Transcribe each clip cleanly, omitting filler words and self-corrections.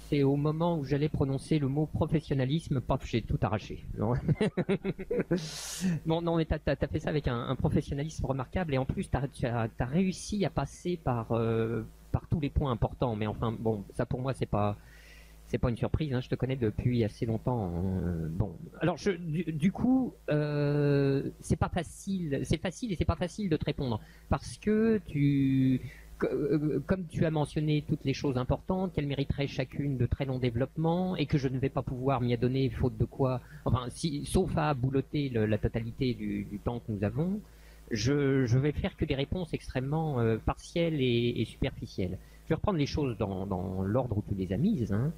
C'est au moment où j'allais prononcer le mot professionnalisme, paf, j'ai tout arraché. Non, non, mais t'as fait ça avec un professionnalisme remarquable, et en plus t'as réussi à passer par tous les points importants. Mais enfin, bon, ça pour moi c'est pas une surprise, hein, je te connais depuis assez longtemps. Bon, alors du coup, c'est pas facile, c'est facile et c'est pas facile de te répondre parce que comme tu as mentionné toutes les choses importantes, qu'elles mériteraient chacune de très longs développements et que je ne vais pas pouvoir m'y adonner, faute de quoi, enfin, sauf à boulotter la totalité du temps que nous avons, je vais faire que des réponses extrêmement partielles et superficielles. Je vais reprendre les choses dans l'ordre où tu les as mises, hein.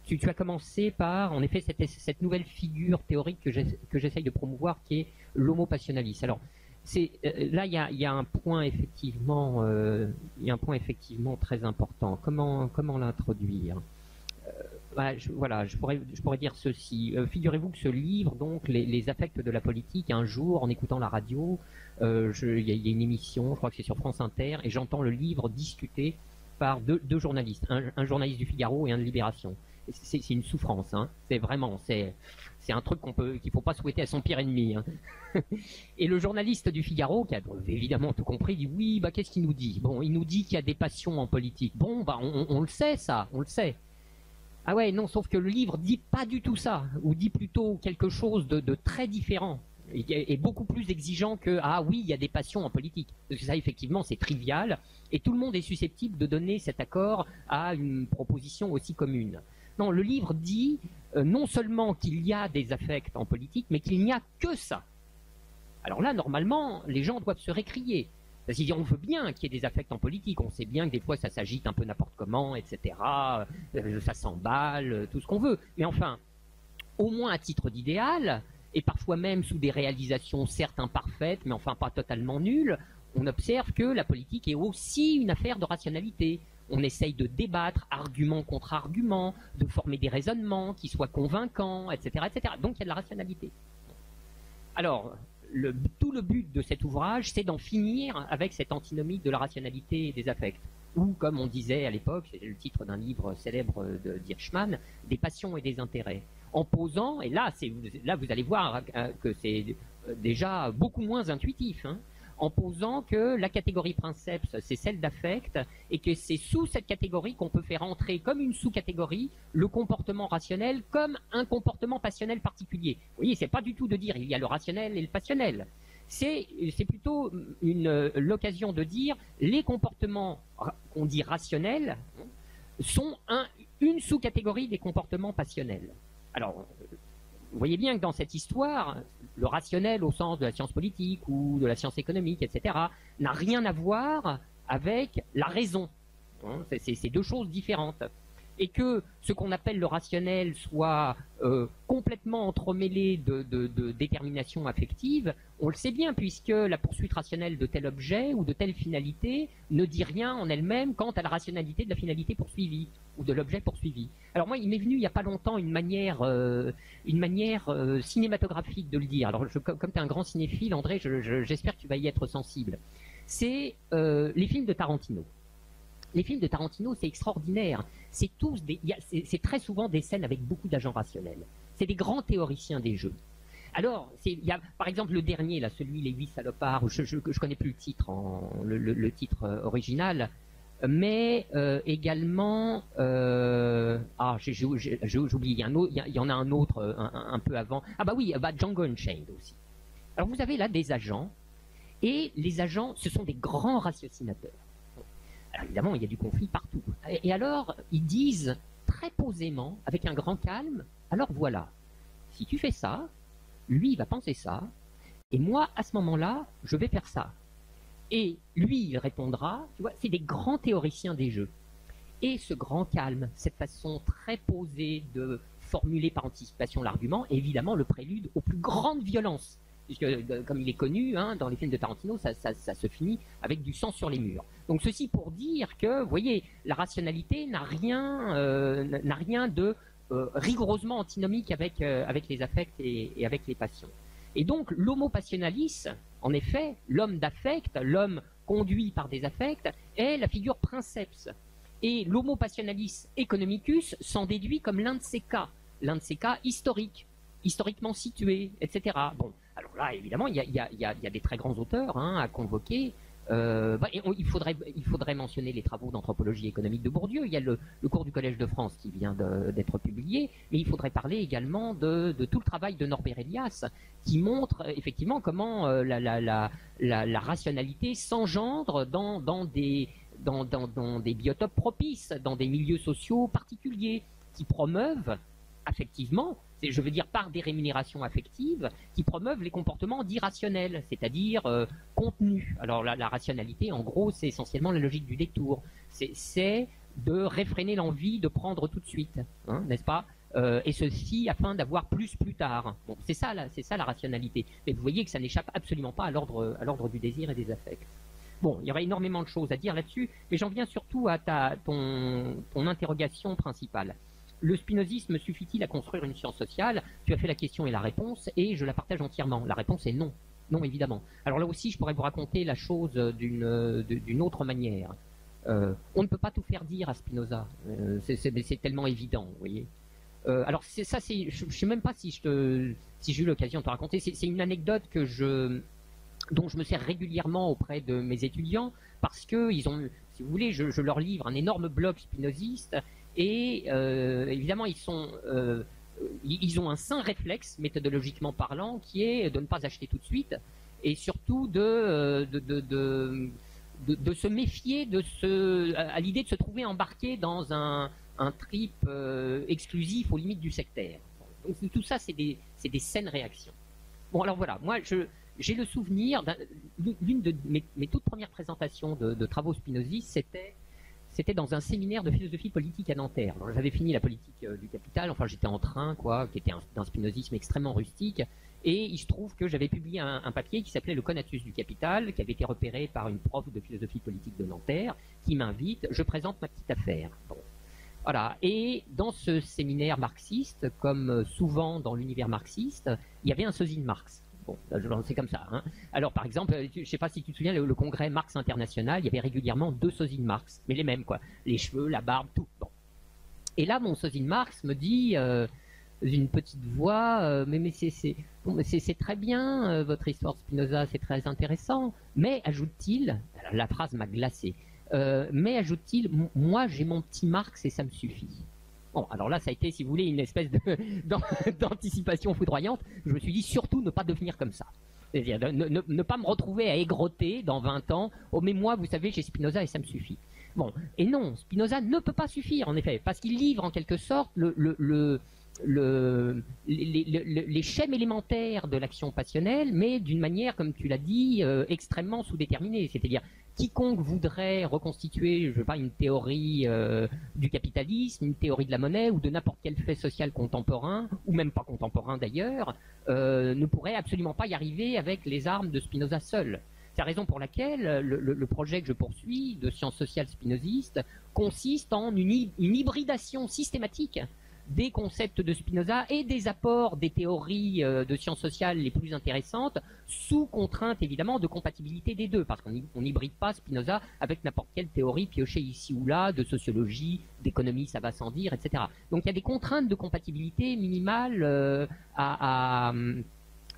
Tu as commencé par, en effet, cette nouvelle figure théorique que j'essaye de promouvoir, qui est l'homo passionalis. Alors, là, il y a un point effectivement, très important. Comment l'introduire? Voilà, je pourrais dire ceci. Figurez-vous que ce livre, donc, les affects de la politique, un jour, en écoutant la radio, il y a une émission, je crois que c'est sur France Inter, et j'entends le livre discuté par deux journalistes, un journaliste du Figaro et un de Libération. C'est une souffrance, hein. C'est un truc qu'il faut pas souhaiter à son pire ennemi, hein. Et le journaliste du Figaro, qui a évidemment tout compris, dit oui, bah qu'est-ce qu'il nous dit? Bon, il nous dit qu'il y a des passions en politique. Bon, bah on le sait, ça, on le sait. Ah ouais, non, sauf que le livre dit pas du tout ça, ou dit plutôt quelque chose de très différent. Et beaucoup plus exigeant que ah oui, il y a des passions en politique. Parce que ça, effectivement, c'est trivial, et tout le monde est susceptible de donner cet accord à une proposition aussi commune. Non, le livre dit non seulement qu'il y a des affects en politique, mais qu'il n'y a que ça. Alors là, normalement, les gens doivent se récrier. Parce qu'ils disent, on veut bien qu'il y ait des affects en politique, on sait bien que des fois ça s'agite un peu n'importe comment, etc. Ça s'emballe, tout ce qu'on veut. Mais enfin, au moins à titre d'idéal, et parfois même sous des réalisations certes imparfaites, mais enfin pas totalement nulles, on observe que la politique est aussi une affaire de rationalité. On essaye de débattre, argument contre argument, de former des raisonnements qui soient convaincants, etc., etc. Donc il y a de la rationalité. Alors, tout le but de cet ouvrage, c'est d'en finir avec cette antinomie de la rationalité et des affects. Ou, comme on disait à l'époque, c'est le titre d'un livre célèbre d'Hirschman, des passions et des intérêts. En posant, et là vous allez voir que c'est déjà beaucoup moins intuitif, hein, en posant que la catégorie princeps, c'est celle d'affect, et que c'est sous cette catégorie qu'on peut faire entrer comme une sous-catégorie le comportement rationnel comme un comportement passionnel particulier. Vous voyez, c'est pas du tout de dire il y a le rationnel et le passionnel. C'est plutôt l'occasion de dire les comportements qu'on dit rationnels sont une sous-catégorie des comportements passionnels. Alors, vous voyez bien que dans cette histoire, le rationnel au sens de la science politique ou de la science économique, etc., n'a rien à voir avec la raison. C'est deux choses différentes. Et que ce qu'on appelle le rationnel soit complètement entremêlé de détermination affective, on le sait bien, puisque la poursuite rationnelle de tel objet ou de telle finalité ne dit rien en elle-même quant à la rationalité de la finalité poursuivie ou de l'objet poursuivi. Alors moi, il m'est venu il n'y a pas longtemps une manière cinématographique de le dire. Alors comme tu es un grand cinéphile, André, j'espère que tu vas y être sensible. C'est les films de Tarantino. Les films de Tarantino, c'est extraordinaire. C'est très souvent des scènes avec beaucoup d'agents rationnels. C'est des grands théoriciens des jeux. Alors, il y a par exemple le dernier, là, celui Les 8 salopards, je connais plus le titre, le titre original, mais également, j'ai oublié, il y en a un autre un peu avant. Ah bah oui, Django Unchained aussi. Alors vous avez là des agents, et les agents, ce sont des grands ratiocinateurs. Alors évidemment, il y a du conflit partout. Et alors, ils disent très posément, avec un grand calme, alors voilà, si tu fais ça, lui, il va penser ça, et moi, à ce moment-là, je vais faire ça. Et lui, il répondra, tu vois, c'est des grands théoriciens des jeux. Et ce grand calme, cette façon très posée de formuler par anticipation l'argument, est évidemment le prélude aux plus grandes violences. Puisque, comme il est connu, hein, dans les films de Tarantino, ça se finit avec du sang sur les murs. Donc ceci pour dire que, vous voyez, la rationalité n'a rien de rigoureusement antinomique avec les affects et avec les passions. Et donc l'homo passionalis, en effet, l'homme d'affect, l'homme conduit par des affects, est la figure princeps. Et l'homo passionalis economicus s'en déduit comme l'un de ces cas historiques, historiquement situés, etc. Bon, alors là, évidemment, il y a des très grands auteurs à convoquer. Il faudrait mentionner les travaux d'anthropologie économique de Bourdieu. Il y a le cours du Collège de France qui vient d'être publié, mais il faudrait parler également de tout le travail de Norbert Elias, qui montre effectivement comment la rationalité s'engendre dans des biotopes propices, dans des milieux sociaux particuliers, qui promeuvent affectivement, je veux dire par des rémunérations affectives, qui promeuvent les comportements dits rationnels, c'est-à-dire contenus. Alors la rationalité, en gros, c'est essentiellement la logique du détour. C'est de réfréner l'envie de prendre tout de suite, n'est-ce pas, et ceci afin d'avoir plus tard. Bon, c'est ça la rationalité. Mais vous voyez que ça n'échappe absolument pas à l'ordre du désir et des affects. Bon, il y aurait énormément de choses à dire là-dessus, mais j'en viens surtout à ton interrogation principale. Le spinozisme suffit-il à construire une science sociale? Tu as fait la question et la réponse, et je la partage entièrement. La réponse est non. Non, évidemment. Alors là aussi, je pourrais vous raconter la chose d'une autre manière. On ne peut pas tout faire dire à Spinoza. C'est tellement évident, vous voyez. Alors je ne sais même pas si j'ai eu l'occasion de te raconter. C'est une anecdote dont je me sers régulièrement auprès de mes étudiants, parce que ils ont, si vous voulez, je leur livre un énorme blog spinoziste, et évidemment ils ont un sain réflexe, méthodologiquement parlant, qui est de ne pas acheter tout de suite, et surtout de se méfier à l'idée de se trouver embarqué dans un trip exclusif aux limites du sectaire. Donc tout ça, c'est des saines réactions. Bon, alors voilà, moi j'ai le souvenir l'une de mes toutes premières présentations de travaux spinozistes, c'était dans un séminaire de philosophie politique à Nanterre. J'avais fini la politique du capital, enfin j'étais en train, qui était d'un spinozisme extrêmement rustique, et il se trouve que j'avais publié un papier qui s'appelait Le Conatus du capital, qui avait été repéré par une prof de philosophie politique de Nanterre, qui m'invite, je présente ma petite affaire. Bon. Voilà. Et dans ce séminaire marxiste, comme souvent dans l'univers marxiste, il y avait un sosie de Marx. Bon, c'est comme ça. Alors, par exemple, je ne sais pas si tu te souviens, le congrès Marx International, il y avait régulièrement 2 sosies de Marx, mais les mêmes, quoi. Les cheveux, la barbe, tout. Bon. Et là, mon sosie de Marx me dit, une petite voix, mais c'est très bien, votre histoire de Spinoza, c'est très intéressant, mais, ajoute-t-il, la phrase m'a glacé, mais, ajoute-t-il, moi, j'ai mon petit Marx et ça me suffit. Bon, alors là, ça a été, si vous voulez, une espèce d'anticipation foudroyante. Je me suis dit, surtout, ne pas devenir comme ça. C'est-à-dire, ne pas me retrouver à égroter dans 20 ans. Oh, mais moi, vous savez, j'ai Spinoza et ça me suffit. Bon, et non, Spinoza ne peut pas suffire, en effet, parce qu'il livre en quelque sorte les schèmes élémentaires de l'action passionnelle, mais d'une manière, comme tu l'as dit, extrêmement sous-déterminée. C'est-à-dire, quiconque voudrait reconstituer, je sais pas, une théorie du capitalisme, une théorie de la monnaie ou de n'importe quel fait social contemporain, ou même pas contemporain d'ailleurs, ne pourrait absolument pas y arriver avec les armes de Spinoza seul. C'est la raison pour laquelle le projet que je poursuis de sciences sociales spinozistes consiste en une hybridation systématique des concepts de Spinoza et des apports des théories de sciences sociales les plus intéressantes, sous contrainte évidemment de compatibilité des deux, parce qu'on n'hybride pas Spinoza avec n'importe quelle théorie piochée ici ou là, de sociologie, d'économie, ça va sans dire, etc. Donc il y a des contraintes de compatibilité minimales à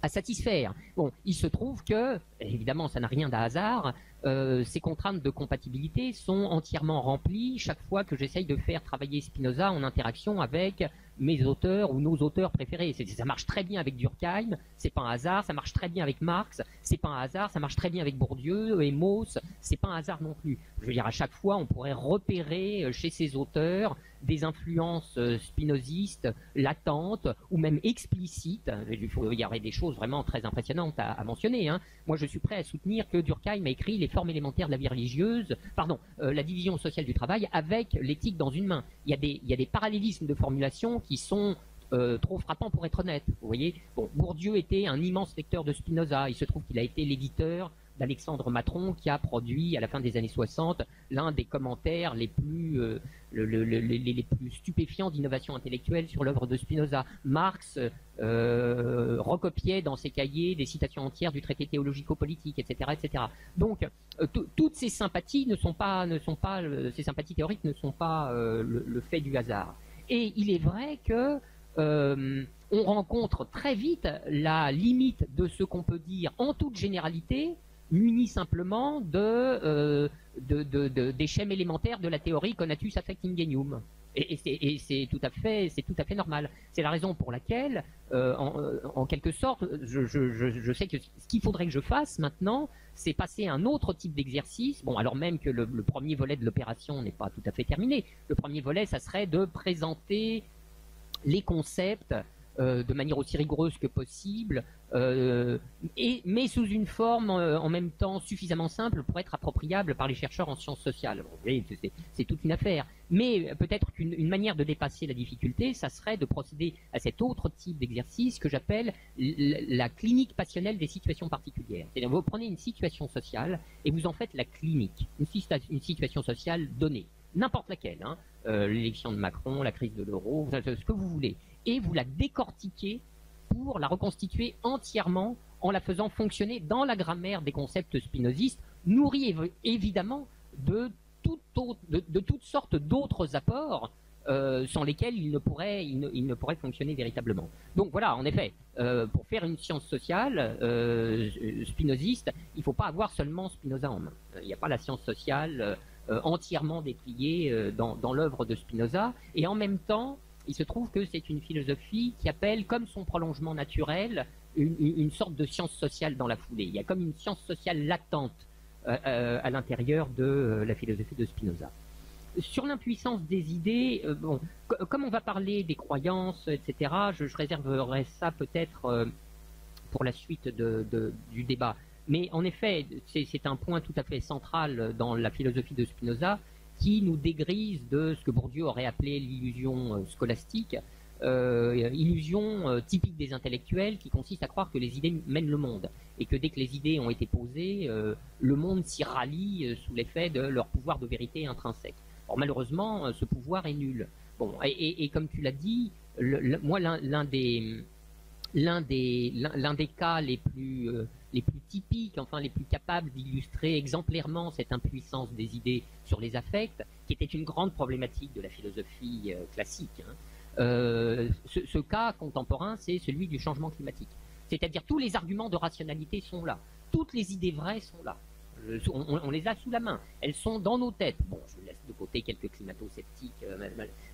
satisfaire. Bon, il se trouve que, évidemment ça n'a rien d'un hasard, ces contraintes de compatibilité sont entièrement remplies chaque fois que j'essaye de faire travailler Spinoza en interaction avec mes auteurs ou nos auteurs préférés. Ça marche très bien avec Durkheim, c'est pas un hasard, ça marche très bien avec Marx, c'est pas un hasard, ça marche très bien avec Bourdieu et Mauss, c'est pas un hasard non plus. Je veux dire, à chaque fois, on pourrait repérer chez ces auteurs des influences spinozistes latentes ou même explicites. Il y aurait des choses vraiment très impressionnantes à mentionner. Moi, je suis prêt à soutenir que Durkheim a écrit les formes élémentaires de la vie religieuse, la division sociale du travail avec l'éthique dans une main. Il y a des parallélismes de formulation qui sont trop frappants pour être honnêtes. Vous voyez, bon, Bourdieu était un immense lecteur de Spinoza. Il se trouve qu'il a été l'éditeur d'Alexandre Matron, qui a produit à la fin des années 60 l'un des commentaires les plus stupéfiants d'innovation intellectuelle sur l'œuvre de Spinoza. Marx recopiait dans ses cahiers des citations entières du traité théologico-politique, etc., etc. Donc, toutes ces sympathies ces sympathies théoriques ne sont pas le fait du hasard. Et il est vrai que on rencontre très vite la limite de ce qu'on peut dire en toute généralité, muni simplement des schèmes élémentaires de la théorie conatus affect ingenium. Et c'est tout à fait normal. C'est la raison pour laquelle, en quelque sorte, je sais que ce qu'il faudrait que je fasse maintenant, c'est passer à un autre type d'exercice. Bon, alors même que le premier volet de l'opération n'est pas tout à fait terminé. Le premier volet, ça serait de présenter les concepts de manière aussi rigoureuse que possible, mais sous une forme en même temps suffisamment simple pour être appropriable par les chercheurs en sciences sociales. Bon, c'est toute une affaire. Mais peut-être qu'une manière de dépasser la difficulté, ça serait de procéder à cet autre type d'exercice que j'appelle la clinique passionnelle des situations particulières. C'est-à-dire vous prenez une situation sociale et vous en faites la clinique, une situation sociale donnée, n'importe laquelle, hein, l'élection de Macron, la crise de l'euro, ce que vous voulez, et vous la décortiquez pour la reconstituer entièrement en la faisant fonctionner dans la grammaire des concepts spinozistes, nourris évidemment de toutes sortes d'autres apports sans lesquels il ne pourrait fonctionner véritablement. Donc voilà, en effet, pour faire une science sociale spinoziste, il ne faut pas avoir seulement Spinoza en main. Il n'y a pas la science sociale entièrement dépliée dans l'œuvre de Spinoza, et en même temps, il se trouve que c'est une philosophie qui appelle, comme son prolongement naturel, une sorte de science sociale dans la foulée. Il y a comme une science sociale latente à l'intérieur de la philosophie de Spinoza. Sur l'impuissance des idées, bon, comme on va parler des croyances, etc., je réserverai ça peut-être pour la suite du débat. Mais en effet, c'est un point tout à fait central dans la philosophie de Spinoza, qui nous dégrise de ce que Bourdieu aurait appelé l'illusion scolastique, illusion typique des intellectuels qui consiste à croire que les idées mènent le monde et que dès que les idées ont été posées, le monde s'y rallie sous l'effet de leur pouvoir de vérité intrinsèque. Or malheureusement, ce pouvoir est nul. Bon, et comme tu l'as dit, moi l'un des cas les plus typiques, enfin les plus capables d'illustrer exemplairement cette impuissance des idées sur les affects, qui était une grande problématique de la philosophie classique, hein. Ce cas contemporain, c'est celui du changement climatique. C'est-à-dire tous les arguments de rationalité sont là, toutes les idées vraies sont là. On les a sous la main, elles sont dans nos têtes. Bon, je laisse de côté quelques climato-sceptiques,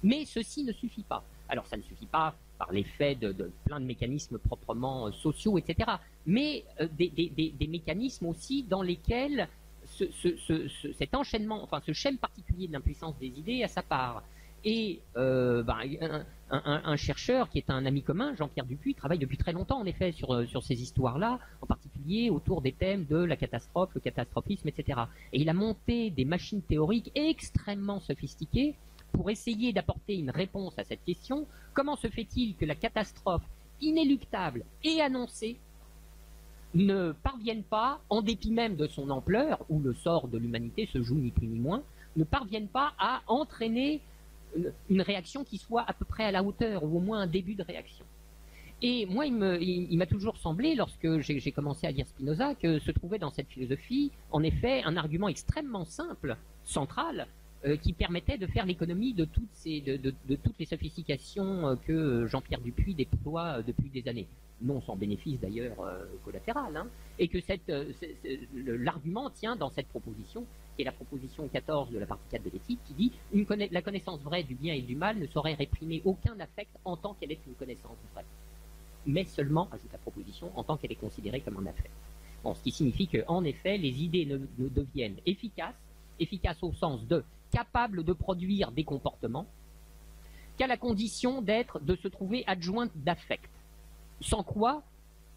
mais ceci ne suffit pas. Alors ça ne suffit pas par l'effet de plein de mécanismes proprement sociaux, etc. Mais des mécanismes aussi dans lesquels cet enchaînement, enfin ce schème particulier de l'impuissance des idées a sa part. Et un chercheur qui est un ami commun, Jean-Pierre Dupuy, travaille depuis très longtemps en effet sur ces histoires-là, en particulier autour des thèmes de la catastrophe, le catastrophisme, etc. Et il a monté des machines théoriques extrêmement sophistiquées pour essayer d'apporter une réponse à cette question. Comment se fait-il que la catastrophe inéluctable et annoncée ne parvienne pas, en dépit même de son ampleur, où le sort de l'humanité se joue ni plus ni moins, ne parvienne pas à entraîner une réaction qui soit à peu près à la hauteur, ou au moins un début de réaction. Et moi, il m'a toujours semblé, lorsque j'ai commencé à lire Spinoza, que se trouvait dans cette philosophie, en effet, un argument extrêmement simple, central, qui permettait de faire l'économie de toutes les sophistications que Jean-Pierre Dupuy déploie depuis des années. Non sans bénéfice d'ailleurs collatéral, hein, et que l'argument tient dans cette proposition, qui est la proposition 14 de la partie 4 de l'éthique, qui dit la connaissance vraie du bien et du mal ne saurait réprimer aucun affect en tant qu'elle est une connaissance vraie, mais seulement, ajoute la proposition, en tant qu'elle est considérée comme un affect. Bon, ce qui signifie qu'en effet, les idées ne deviennent efficaces au sens de capables de produire des comportements, qu'à la condition de se trouver adjointes d'affect. Sans quoi,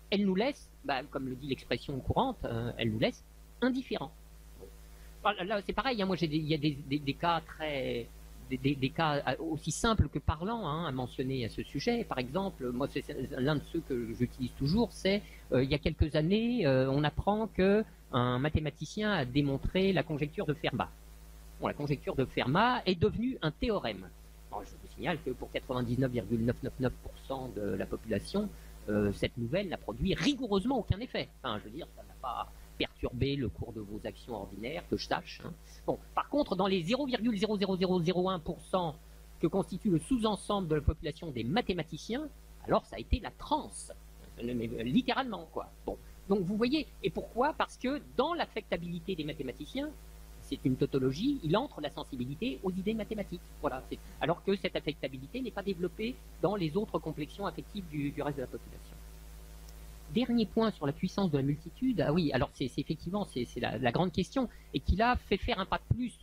elle nous laisse, comme le dit l'expression courante, elle nous laisse indifférents. Bon. Là, c'est pareil, hein, moi il y a des cas des cas aussi simples que parlants, hein, à mentionner à ce sujet. Par exemple, moi c'est l'un de ceux que j'utilise toujours, c'est il y a quelques années, on apprend que un mathématicien a démontré la conjecture de Fermat. Bon, la conjecture de Fermat est devenue un théorème. Alors, signale que pour 99,999% de la population, cette nouvelle n'a produit rigoureusement aucun effet. Enfin, je veux dire, ça n'a pas perturbé le cours de vos actions ordinaires, que je sache. Hein. Bon, par contre, dans les 0,00001% que constitue le sous-ensemble de la population des mathématiciens, alors ça a été la transe, littéralement, quoi. Bon, donc vous voyez, et pourquoi? Parce que dans l'affectabilité des mathématiciens, c'est une tautologie, il entre la sensibilité aux idées mathématiques. Voilà. Alors que cette affectabilité n'est pas développée dans les autres complexions affectives du reste de la population. Dernier point sur la puissance de la multitude. Ah oui, alors c'est effectivement la grande question, et qui là fait faire un pas de plus,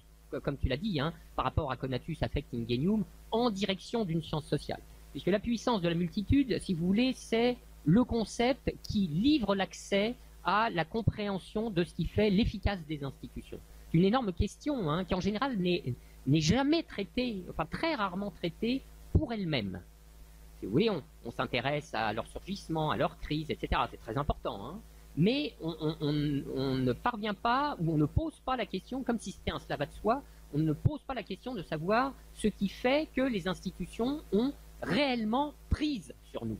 comme tu l'as dit, hein, par rapport à Conatus Affect Ingenium, en direction d'une science sociale. Puisque la puissance de la multitude, si vous voulez, c'est le concept qui livre l'accès à la compréhension de ce qui fait l'efficace des institutions. C'est une énorme question, hein, qui en général n'est jamais traitée, enfin très rarement traitée pour elle-même. Si vous voulez, on s'intéresse à leur surgissement, à leur crise, etc. C'est très important, hein. Mais on ne parvient pas, ou on ne pose pas la question, comme si c'était un cela va de soi, on ne pose pas la question de savoir ce qui fait que les institutions ont réellement prise sur nous.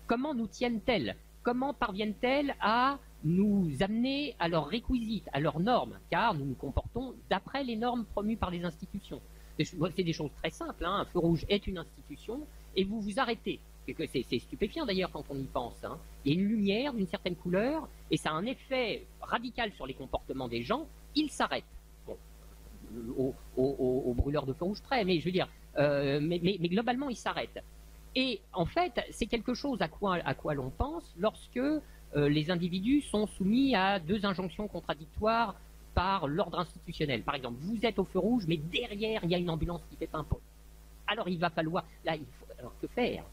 Comment nous tiennent-elles? Comment parviennent-elles à nous amener à leurs réquisites, à leurs normes? Car nous nous comportons d'après les normes promues par les institutions. C'est des choses très simples, hein. Un feu rouge est une institution, et vous vous arrêtez. C'est stupéfiant d'ailleurs quand on y pense. Hein. Il y a une lumière d'une certaine couleur, et ça a un effet radical sur les comportements des gens, ils s'arrêtent. Bon, au brûleur de feu rouge près, mais je veux dire, mais globalement ils s'arrêtent. Et en fait, c'est quelque chose à quoi l'on pense lorsque les individus sont soumis à deux injonctions contradictoires par l'ordre institutionnel. Par exemple, vous êtes au feu rouge, mais derrière, il y a une ambulance qui fait pimpon. Alors il va falloir... Là, alors que faire?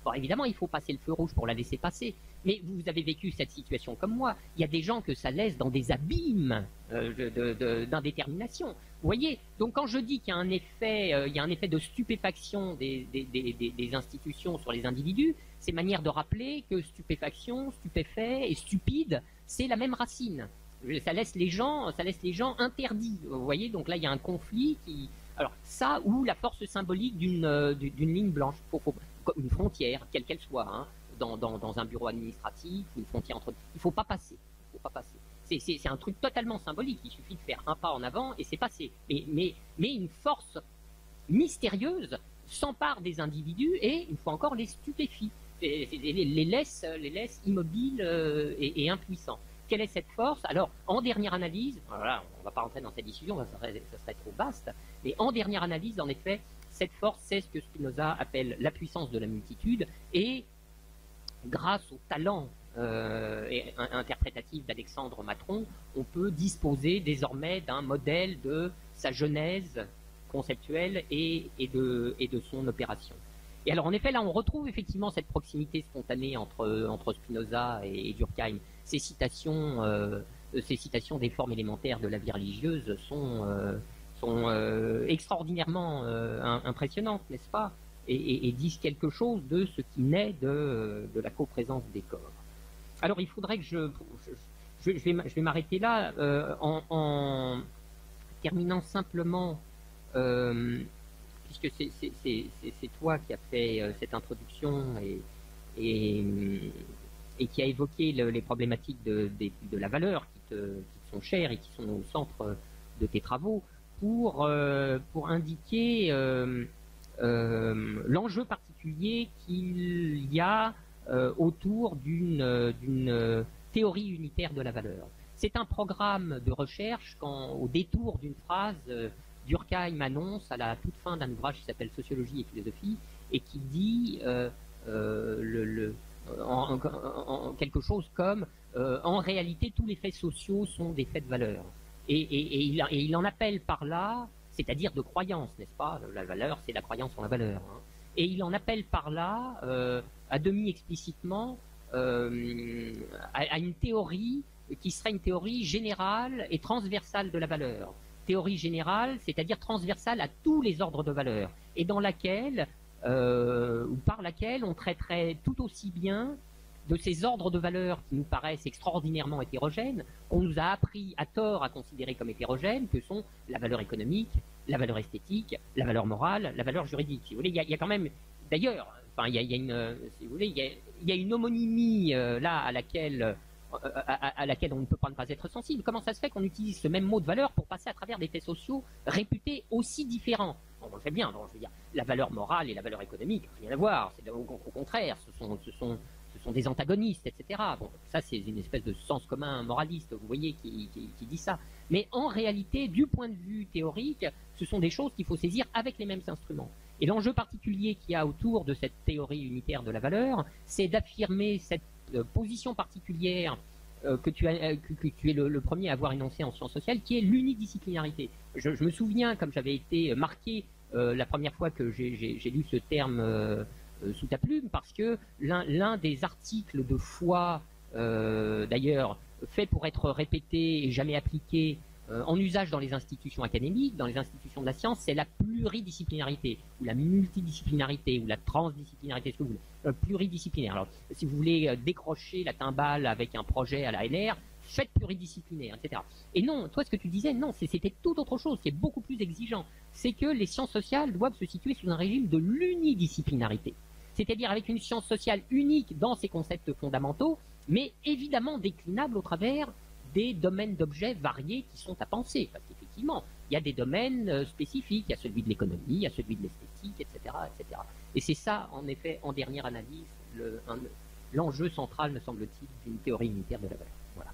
Bon, évidemment, il faut passer le feu rouge pour la laisser passer. Mais vous avez vécu cette situation comme moi. Il y a des gens que ça laisse dans des abîmes d'indétermination. Vous voyez? Donc quand je dis qu'il y a un effet de stupéfaction des institutions sur les individus, c'est manière de rappeler que stupéfaction, stupéfait et stupide, c'est la même racine. Ça laisse les gens interdits. Vous voyez? Donc là, il y a un conflit qui... Alors ça, ou la force symbolique d'une ligne blanche, une frontière, quelle qu'elle soit, hein, dans un bureau administratif, une frontière entre... Il ne faut pas passer. C'est un truc totalement symbolique. Il suffit de faire un pas en avant et c'est passé. Mais une force mystérieuse s'empare des individus et, une fois encore, les stupéfie. Les laisse immobiles et impuissants. Quelle est cette force? Alors, en dernière analyse, voilà, on ne va pas rentrer dans cette discussion, ça serait trop vaste, mais en dernière analyse, en effet, cette force, c'est ce que Spinoza appelle la puissance de la multitude, et grâce au talent interprétatif d'Alexandre Matron, on peut disposer désormais d'un modèle de sa genèse conceptuelle et de son opération. Et alors, en effet, là, on retrouve effectivement cette proximité spontanée entre Spinoza et Durkheim. Ces citations des formes élémentaires de la vie religieuse sont extraordinairement impressionnantes, n'est-ce pas? Et disent quelque chose de ce qui naît de la coprésence des corps. Alors, il faudrait que je vais m'arrêter là en terminant simplement, puisque c'est toi qui as fait cette introduction et qui a évoqué les problématiques de la valeur qui te sont chères et qui sont au centre de tes travaux, pour indiquer l'enjeu particulier qu'il y a autour d'une théorie unitaire de la valeur. C'est un programme de recherche quand, au détour d'une phrase, Durkheim annonce à la toute fin d'un ouvrage qui s'appelle Sociologie et philosophie et qui dit quelque chose comme en réalité tous les faits sociaux sont des faits de valeur. Et il en appelle par là, c'est-à-dire de croyance, n'est-ce pas? La valeur, c'est la croyance en la valeur. Hein. Et il en appelle par là, à demi explicitement, à une théorie qui serait une théorie générale et transversale de la valeur. Théorie générale, c'est-à-dire transversale à tous les ordres de valeur, et dans laquelle, ou par laquelle on traiterait tout aussi bien de ces ordres de valeur qui nous paraissent extraordinairement hétérogènes, qu'on nous a appris à tort à considérer comme hétérogènes, que sont la valeur économique, la valeur esthétique, la valeur morale, la valeur juridique. Si vous voulez, il y a quand même, d'ailleurs, enfin, il y a une, si vous voulez, il y a une homonymie là à laquelle on ne peut pas ne pas être sensible. Comment ça se fait qu'on utilise ce même mot de valeur pour passer à travers des faits sociaux réputés aussi différents? Bon, on le fait bien, donc, je veux dire, la valeur morale et la valeur économique, rien à voir. Au contraire, ce sont des antagonistes, etc. Bon, ça, c'est une espèce de sens commun moraliste, vous voyez, qui dit ça. Mais en réalité, du point de vue théorique, ce sont des choses qu'il faut saisir avec les mêmes instruments. Et l'enjeu particulier qu'il y a autour de cette théorie unitaire de la valeur, c'est d'affirmer cette position particulière que tu es le premier à avoir énoncé en sciences sociales, qui est l'unidisciplinarité. Je me souviens, comme j'avais été marqué la première fois que j'ai lu ce terme sous ta plume, parce que l'un des articles de foi, d'ailleurs, fait pour être répété et jamais appliqué en usage dans les institutions académiques, dans les institutions de la science, c'est la pluridisciplinarité, ou la multidisciplinarité, ou la transdisciplinarité, ce que vous voulez. Pluridisciplinaire. Alors, si vous voulez décrocher la timbale avec un projet à la LR, faites pluridisciplinaire, etc. Et non, toi, ce que tu disais, non, c'était tout autre chose, qui est beaucoup plus exigeant. C'est que les sciences sociales doivent se situer sous un régime de l'unidisciplinarité. C'est-à-dire avec une science sociale unique dans ses concepts fondamentaux, mais évidemment déclinable au travers des domaines d'objets variés qui sont à penser. Parce qu'effectivement, il y a des domaines spécifiques, il y a celui de l'économie, il y a celui de l'esthétique, etc., etc. Et c'est ça, en effet, en dernière analyse, l'enjeu central, me semble-t-il, d'une théorie unitaire de la valeur. Voilà.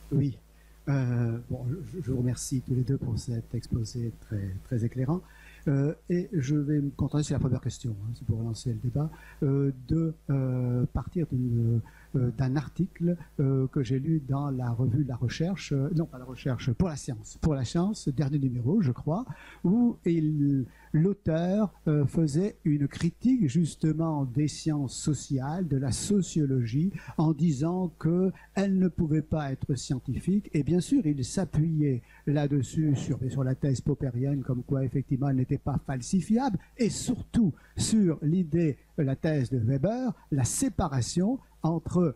Oui. Bon, je vous remercie tous les deux pour cet exposé très, très éclairant. Et je vais me contenter, c'est la première question, hein, c'est pour lancer le débat, de partir d'un article que j'ai lu dans la revue de la recherche, non pas la recherche, pour la science, dernier numéro, je crois, où l'auteur faisait une critique justement des sciences sociales, de la sociologie, en disant qu'elle ne pouvait pas être scientifique. Et bien sûr, il s'appuyait là-dessus sur la thèse popérienne, comme quoi effectivement elle n'était pas falsifiable, et surtout sur l'idée, la thèse de Weber, la séparation entre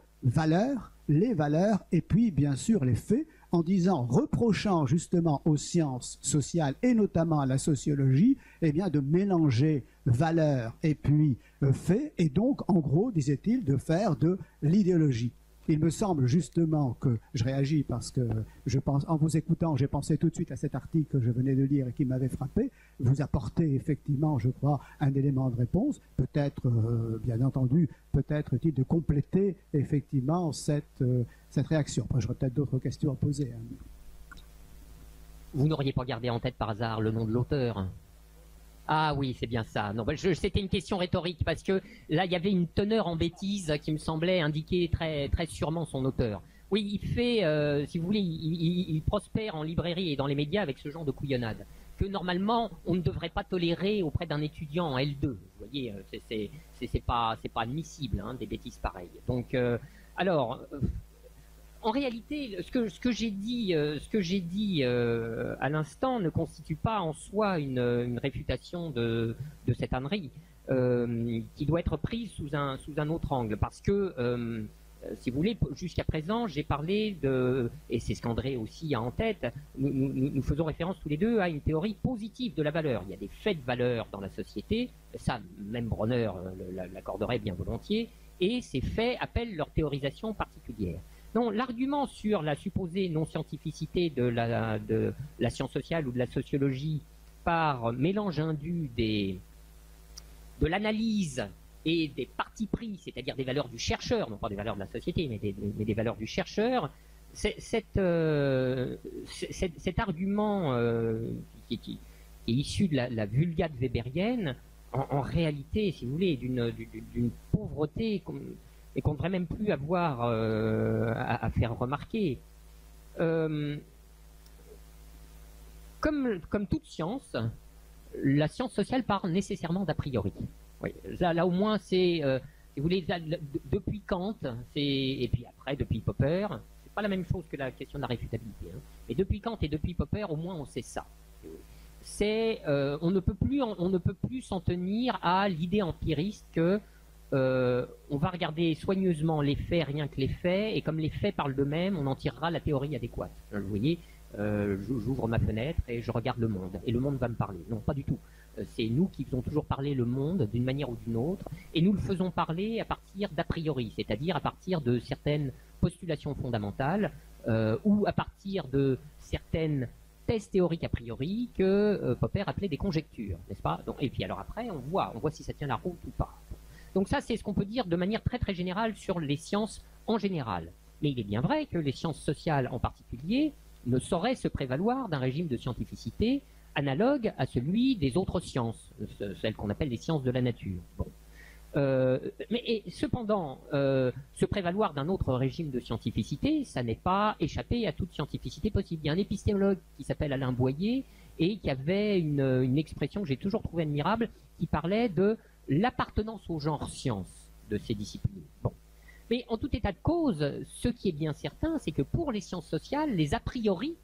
les valeurs, et puis bien sûr les faits, en disant, reprochant justement aux sciences sociales et notamment à la sociologie, eh bien de mélanger valeurs et puis faits, et donc en gros, disait-il, de faire de l'idéologie. Il me semble justement que je réagis parce que je pense, en vous écoutant, j'ai pensé tout de suite à cet article que je venais de lire et qui m'avait frappé. Vous apportez effectivement, je crois, un élément de réponse. Peut-être, bien entendu, peut-être-il de compléter effectivement cette réaction. Après, j'aurais peut-être d'autres questions à poser. Hein. Vous n'auriez pas gardé en tête par hasard le nom de l'auteur? Ah oui, c'est bien ça. Non, c'était une question rhétorique parce que là, il y avait une teneur en bêtises qui me semblait indiquer très, très sûrement son auteur. Oui, il fait, si vous voulez, il prospère en librairie et dans les médias avec ce genre de couillonnade que normalement on ne devrait pas tolérer auprès d'un étudiant en L2. Vous voyez, c'est pas admissible, hein, des bêtises pareilles. Donc, alors. En réalité, ce que j'ai dit à l'instant ne constitue pas en soi une réfutation de cette ânerie qui doit être prise sous un autre angle, parce que si vous voulez, jusqu'à présent, j'ai parlé et c'est ce qu'André aussi a en tête, nous faisons référence tous les deux à une théorie positive de la valeur. Il y a des faits de valeur dans la société, ça, même Bronner l'accorderait bien volontiers, et ces faits appellent leur théorisation particulière. Non, l'argument sur la supposée non-scientificité de la science sociale ou de la sociologie par mélange indu de l'analyse et des partis pris, c'est-à-dire des valeurs du chercheur, non pas des valeurs de la société, mais des valeurs du chercheur, cet argument qui est issu de la vulgate weberienne, en réalité, si vous voulez, d'une pauvreté et qu'on ne devrait même plus avoir à faire remarquer. comme toute science, la science sociale part nécessairement d'a priori. Oui, là au moins c'est, si vous voulez, depuis Kant, et puis après depuis Popper, c'est pas la même chose que la question de la réfutabilité. Hein. Mais depuis Kant et depuis Popper, au moins on sait ça. On ne peut plus s'en tenir à l'idée empiriste que on va regarder soigneusement les faits, rien que les faits, et comme les faits parlent d'eux-mêmes, on en tirera la théorie adéquate. Vous voyez, j'ouvre ma fenêtre et je regarde le monde, et le monde va me parler. Non, pas du tout. C'est nous qui faisons toujours parler le monde d'une manière ou d'une autre, et nous le faisons parler à partir d'a priori, c'est-à-dire à partir de certaines postulations fondamentales, ou à partir de certaines thèses théoriques a priori que Popper appelait des conjectures, n'est-ce pas? Donc, et puis alors après, on voit si ça tient la route ou pas. Donc ça, c'est ce qu'on peut dire de manière très très générale sur les sciences en général. Mais il est bien vrai que les sciences sociales en particulier ne sauraient se prévaloir d'un régime de scientificité analogue à celui des autres sciences, celles qu'on appelle les sciences de la nature. Bon. Cependant, se prévaloir d'un autre régime de scientificité, ça n'est pas échapper à toute scientificité possible. Il y a un épistémologue qui s'appelle Alain Boyer et qui avait une expression que j'ai toujours trouvée admirable, qui parlait de l'appartenance au genre science de ces disciplines. Bon. Mais en tout état de cause, ce qui est bien certain, c'est que pour les sciences sociales, les a priori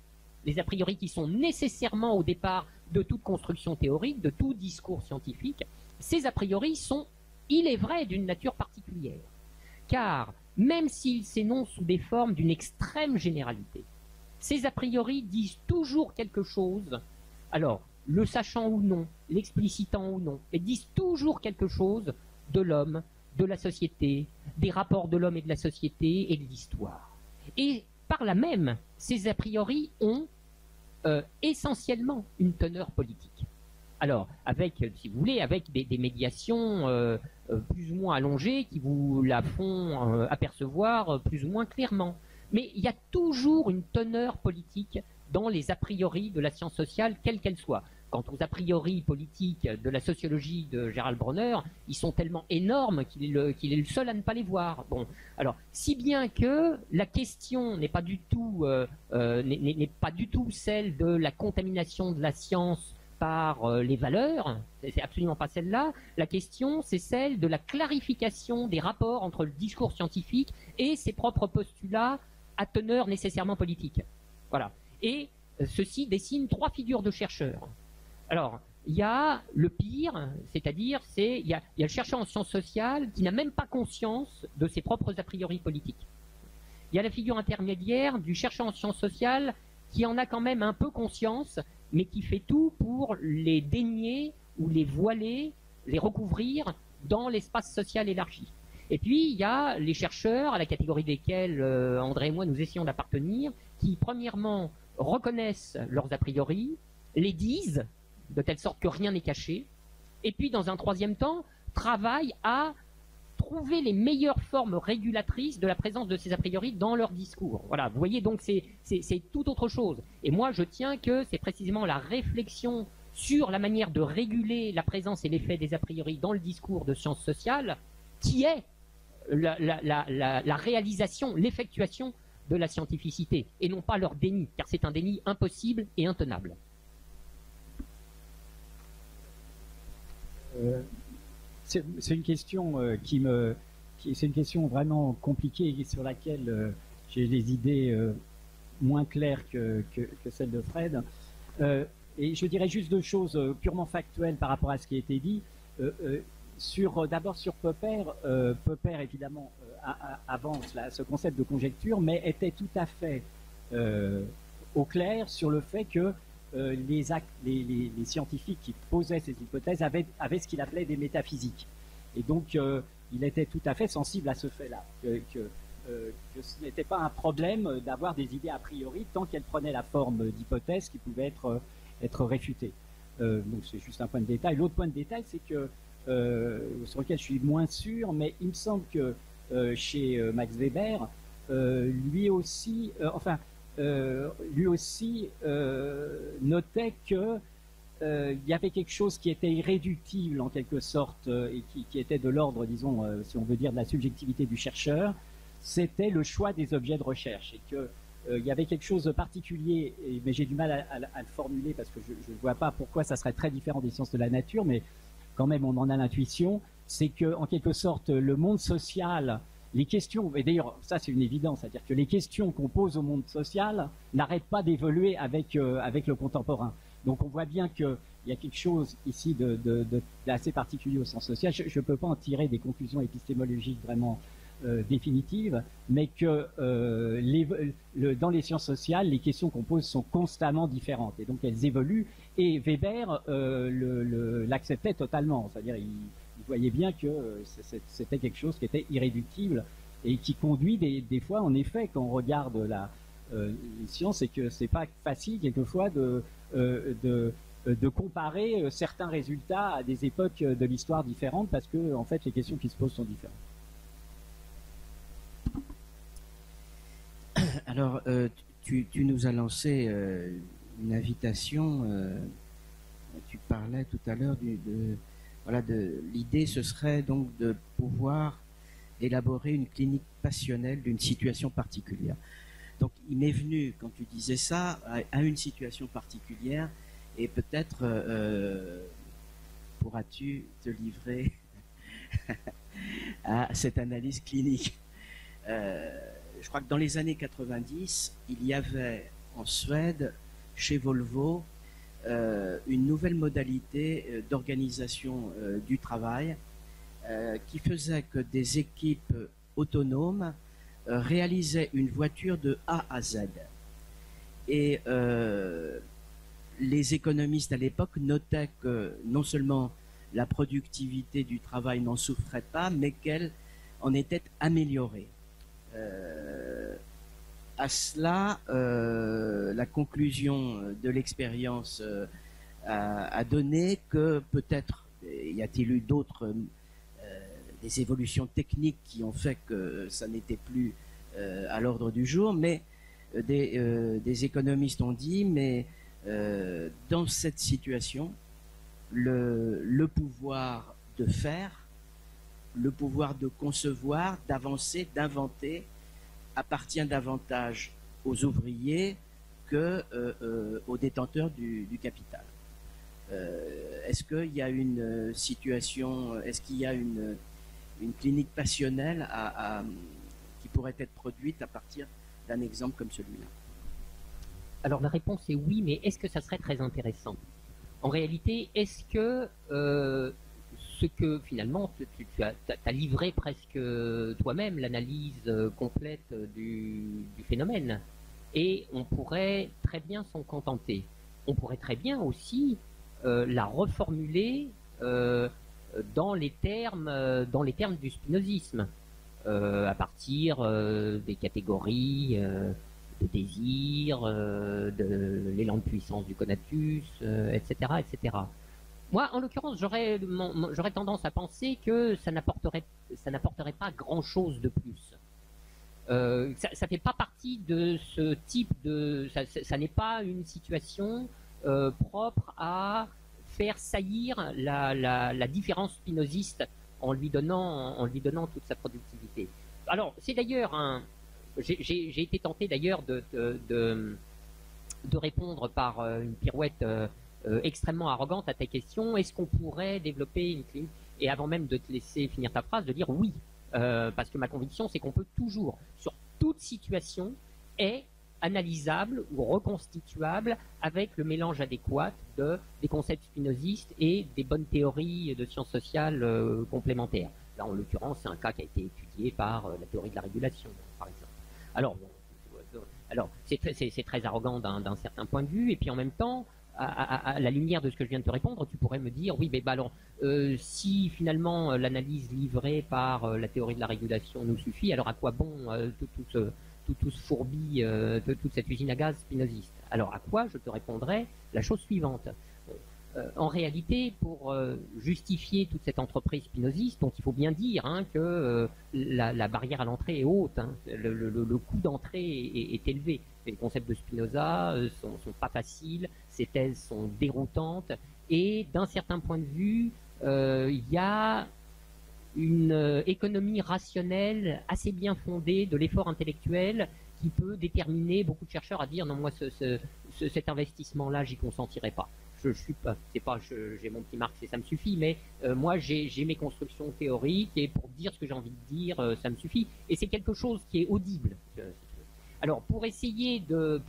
qui sont nécessairement au départ de toute construction théorique, de tout discours scientifique, ces a priori sont, il est vrai, d'une nature particulière. Car même s'ils s'énoncent sous des formes d'une extrême généralité, ces a priori disent toujours quelque chose, alors le sachant ou non, l'explicitant ou non, et disent toujours quelque chose de l'homme, de la société, des rapports de l'homme et de la société et de l'histoire. Et par là même, ces a priori ont essentiellement une teneur politique. Alors, avec, si vous voulez, avec des médiations plus ou moins allongées qui vous la font apercevoir plus ou moins clairement. Mais il y a toujours une teneur politique dans les a priori de la science sociale, quelle qu'elle soit. Quant aux a priori politiques de la sociologie de Gérald Bronner, ils sont tellement énormes qu'il est le seul à ne pas les voir. Bon, alors, si bien que la question n'est pas du tout celle de la contamination de la science par les valeurs, c'est absolument pas celle-là. La question, c'est celle de la clarification des rapports entre le discours scientifique et ses propres postulats à teneur nécessairement politique. Voilà. Et ceci dessine trois figures de chercheurs. Alors, il y a le pire, c'est-à-dire, il y a le chercheur en sciences sociales qui n'a même pas conscience de ses propres a priori politiques. Il y a la figure intermédiaire du chercheur en sciences sociales qui en a quand même un peu conscience, mais qui fait tout pour les dénier ou les voiler, les recouvrir dans l'espace social élargi. Et puis, il y a les chercheurs, à la catégorie desquels André et moi nous essayons d'appartenir, qui, premièrement, reconnaissent leurs a priori, les disent, de telle sorte que rien n'est caché, et puis, dans un troisième temps, travaillent à trouver les meilleures formes régulatrices de la présence de ces a priori dans leur discours. Voilà, vous voyez, donc c'est tout autre chose. Et moi, je tiens que c'est précisément la réflexion sur la manière de réguler la présence et l'effet des a priori dans le discours de sciences sociales qui est la réalisation, l'effectuation de la scientificité, et non pas leur déni, car c'est un déni impossible et intenable. C'est une question c'est une question vraiment compliquée et sur laquelle j'ai des idées moins claires que celles de Fred. Et je dirais juste deux choses purement factuelles par rapport à ce qui a été dit. D'abord sur Popper. Popper évidemment avance ce concept de conjecture, mais était tout à fait au clair sur le fait que les scientifiques qui posaient ces hypothèses avaient ce qu'il appelait des métaphysiques. Et donc, il était tout à fait sensible à ce fait-là, que ce n'était pas un problème d'avoir des idées a priori tant qu'elles prenaient la forme d'hypothèses qui pouvaient être réfutées. Donc, c'est juste un point de détail. L'autre point de détail, c'est que, sur lequel je suis moins sûr, mais il me semble que chez Max Weber, lui aussi notait que il y avait quelque chose qui était irréductible en quelque sorte et qui était de l'ordre, disons, si on veut dire, de la subjectivité du chercheur, c'était le choix des objets de recherche, et que il y avait quelque chose de particulier, mais j'ai du mal à le formuler parce que je ne vois pas pourquoi ça serait très différent des sciences de la nature, mais quand même on en a l'intuition, c'est que en quelque sorte le monde social, les questions, et d'ailleurs ça c'est une évidence, c'est-à-dire que les questions qu'on pose au monde social n'arrêtent pas d'évoluer avec le contemporain. Donc on voit bien qu'il y a quelque chose ici d'assez particulier au sens social. Je ne peux pas en tirer des conclusions épistémologiques vraiment définitive, mais que dans les sciences sociales, les questions qu'on pose sont constamment différentes et donc elles évoluent. Et Weber l'acceptait totalement, c'est-à-dire il voyait bien que c'était quelque chose qui était irréductible et qui conduit des fois, en effet, quand on regarde les sciences, c'est que c'est pas facile quelquefois de comparer certains résultats à des époques de l'histoire différentes parce que en fait les questions qui se posent sont différentes. Alors, tu nous as lancé une invitation. Tu parlais tout à l'heure de l'idée, ce serait donc de pouvoir élaborer une clinique passionnelle d'une situation particulière. Donc, il m'est venu, quand tu disais ça, à une situation particulière, et peut-être pourras-tu te livrer à cette analyse clinique. Je crois que dans les années 90, il y avait en Suède, chez Volvo, une nouvelle modalité d'organisation du travail qui faisait que des équipes autonomes réalisaient une voiture de A à Z. Et les économistes à l'époque notaient que non seulement la productivité du travail n'en souffrait pas, mais qu'elle en était améliorée. À cela, la conclusion de l'expérience a donné que peut-être y a-t-il eu d'autres des évolutions techniques qui ont fait que ça n'était plus à l'ordre du jour, mais des économistes ont dit, mais dans cette situation, le pouvoir de faire, le pouvoir de concevoir, d'avancer, d'inventer, appartient davantage aux ouvriers qu'aux détenteurs du capital. Est-ce qu'il y a une situation, est-ce qu'il y a une clinique passionnelle qui pourrait être produite à partir d'un exemple comme celui-là? Alors la réponse est oui, mais est-ce que ça serait très intéressant? En réalité, est-ce que ce que finalement tu as livré presque toi-même l'analyse complète du phénomène, et on pourrait très bien s'en contenter. On pourrait très bien aussi la reformuler dans les termes du spinozisme, à partir des catégories de désir, de l'élan de puissance du conatus, etc., etc. Moi, en l'occurrence, j'aurais tendance à penser que ça n'apporterait pas grand-chose de plus. Ça fait pas partie de ce type de... Ça n'est pas une situation propre à faire saillir la différence spinoziste en lui donnant toute sa productivité. Alors, c'est d'ailleurs j'ai été tenté d'ailleurs de répondre par une pirouette extrêmement arrogante à ta question. Est-ce qu'on pourrait développer une clinique? Et avant même de te laisser finir ta phrase, de dire oui, parce que ma conviction, c'est qu'on peut toujours, sur toute situation, est analysable ou reconstituable avec le mélange adéquat des concepts spinozistes et des bonnes théories de sciences sociales complémentaires. Là, en l'occurrence, c'est un cas qui a été étudié par la théorie de la régulation, par exemple. Alors, c'est très arrogant d'un certain point de vue, et puis en même temps, à la lumière de ce que je viens de te répondre, tu pourrais me dire, oui, mais alors, si finalement l'analyse livrée par la théorie de la régulation nous suffit, alors à quoi bon tout ce fourbi, toute cette usine à gaz spinoziste? Alors à quoi? Je te répondrai la chose suivante. En réalité, pour justifier toute cette entreprise spinoziste, dont il faut bien dire que la barrière à l'entrée est haute, le coût d'entrée est élevé. Les concepts de Spinoza sont pas faciles, ses thèses sont déroutantes, et d'un certain point de vue, il y a une économie rationnelle assez bien fondée de l'effort intellectuel qui peut déterminer beaucoup de chercheurs à dire non, moi cet investissement-là, j'y consentirai pas. Je suis pas, c'est pas, j'ai mon petit Marx et ça me suffit, mais moi j'ai mes constructions théoriques et pour dire ce que j'ai envie de dire, ça me suffit. Et c'est quelque chose qui est audible. Alors pour essayer de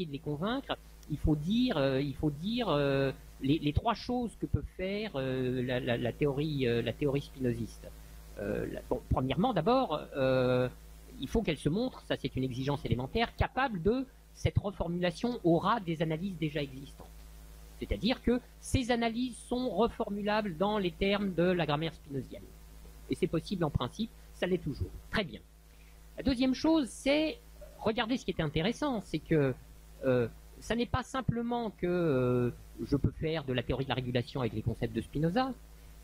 les convaincre, il faut dire les trois choses que peut faire la théorie spinoziste. Bon, premièrement, d'abord, il faut qu'elle se montre, ça c'est une exigence élémentaire, capable de cette reformulation au ras des analyses déjà existantes. C'est-à-dire que ces analyses sont reformulables dans les termes de la grammaire spinozienne. Et c'est possible en principe, ça l'est toujours. Très bien. La deuxième chose, c'est, regardez ce qui est intéressant, c'est que ça n'est pas simplement que je peux faire de la théorie de la régulation avec les concepts de Spinoza,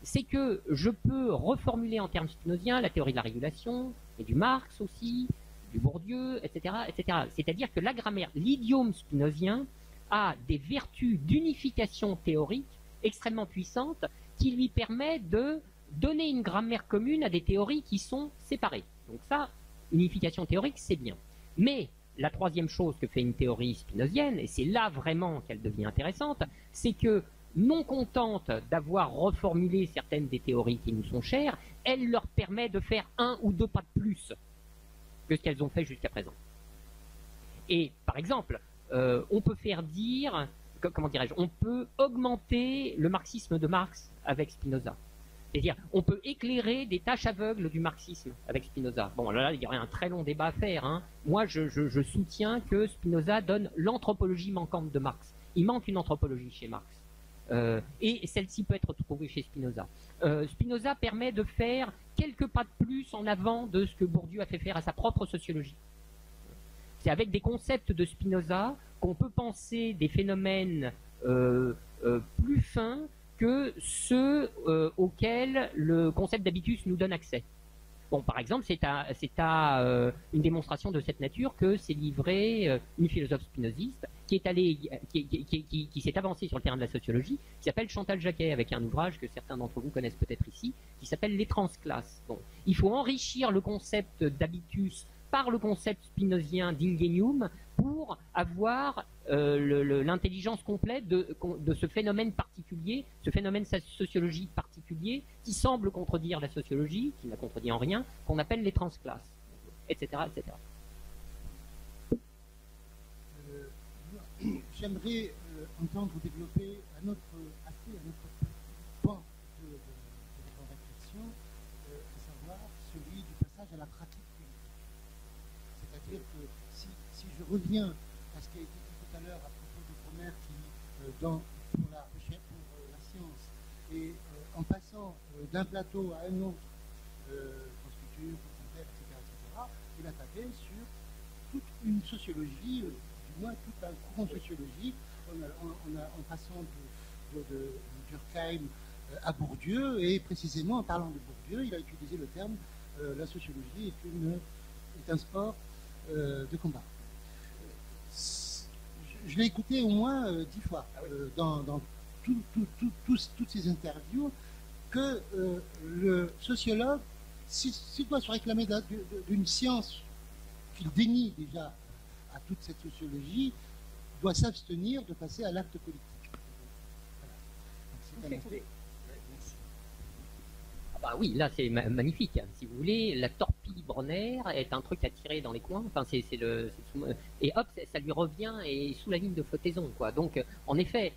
c'est que je peux reformuler en termes spinoziens la théorie de la régulation, et du Marx aussi, du Bourdieu, etc., etc. C'est-à-dire que la grammaire, l'idiome spinozien a des vertus d'unification théorique extrêmement puissantes qui lui permet de donner une grammaire commune à des théories qui sont séparées. Donc ça, unification théorique, c'est bien. Mais la troisième chose que fait une théorie spinozienne, et c'est là vraiment qu'elle devient intéressante, c'est que non contente d'avoir reformulé certaines des théories qui nous sont chères, elle leur permet de faire un ou deux pas de plus que ce qu'elles ont fait jusqu'à présent. Et par exemple, on peut faire dire, comment dirais-je, on peut augmenter le marxisme de Marx avec Spinoza. C'est-à-dire, on peut éclairer des tâches aveugles du marxisme avec Spinoza. Bon, là, il y aurait un très long débat à faire, hein. Moi, je soutiens que Spinoza donne l'anthropologie manquante de Marx. Il manque une anthropologie chez Marx. Et celle-ci peut être trouvée chez Spinoza. Spinoza permet de faire quelques pas de plus en avant de ce que Bourdieu a fait faire à sa propre sociologie. C'est avec des concepts de Spinoza qu'on peut penser des phénomènes plus fins que ceux auxquels le concept d'habitus nous donne accès. Bon, par exemple, c'est à une démonstration de cette nature que s'est livrée une philosophe spinoziste qui s'est avancée sur le terrain de la sociologie, qui s'appelle Chantal Jacquet, avec un ouvrage que certains d'entre vous connaissent peut-être ici, qui s'appelle Les transclasses. Bon, il faut enrichir le concept d'habitus par le concept spinozien d'ingenium pour avoir l'intelligence complète de ce phénomène particulier, ce phénomène sociologique particulier qui semble contredire la sociologie, qui ne la contredit en rien, qu'on appelle les transclasses, etc., etc. J'aimerais entendre développer un autre aspect, un autre point de votre réflexion, à savoir celui du passage à la pratique. C'est-à-dire que si je reviens à ce qui a été dit tout à l'heure à propos de Bruner qui, pour la recherche, pour la science, et en passant d'un plateau à un autre, constitue, etc., il a tapé sur toute une sociologie, du moins tout un courant sociologique, en passant de Durkheim à Bourdieu, et précisément en parlant de Bourdieu, il a utilisé le terme la sociologie est un sport de combat. Je l'ai écouté au moins 10 fois dans toutes ces interviews, que le sociologue, s'il doit se réclamer d'une science qu'il dénie déjà à toute cette sociologie, doit s'abstenir de passer à l'acte politique. Voilà. Donc, bah oui, là c'est magnifique. Si vous voulez, la torpille Bronner est un truc à tirer dans les coins. Enfin, et hop, ça lui revient et sous la ligne de flottaison, quoi. Donc, en effet,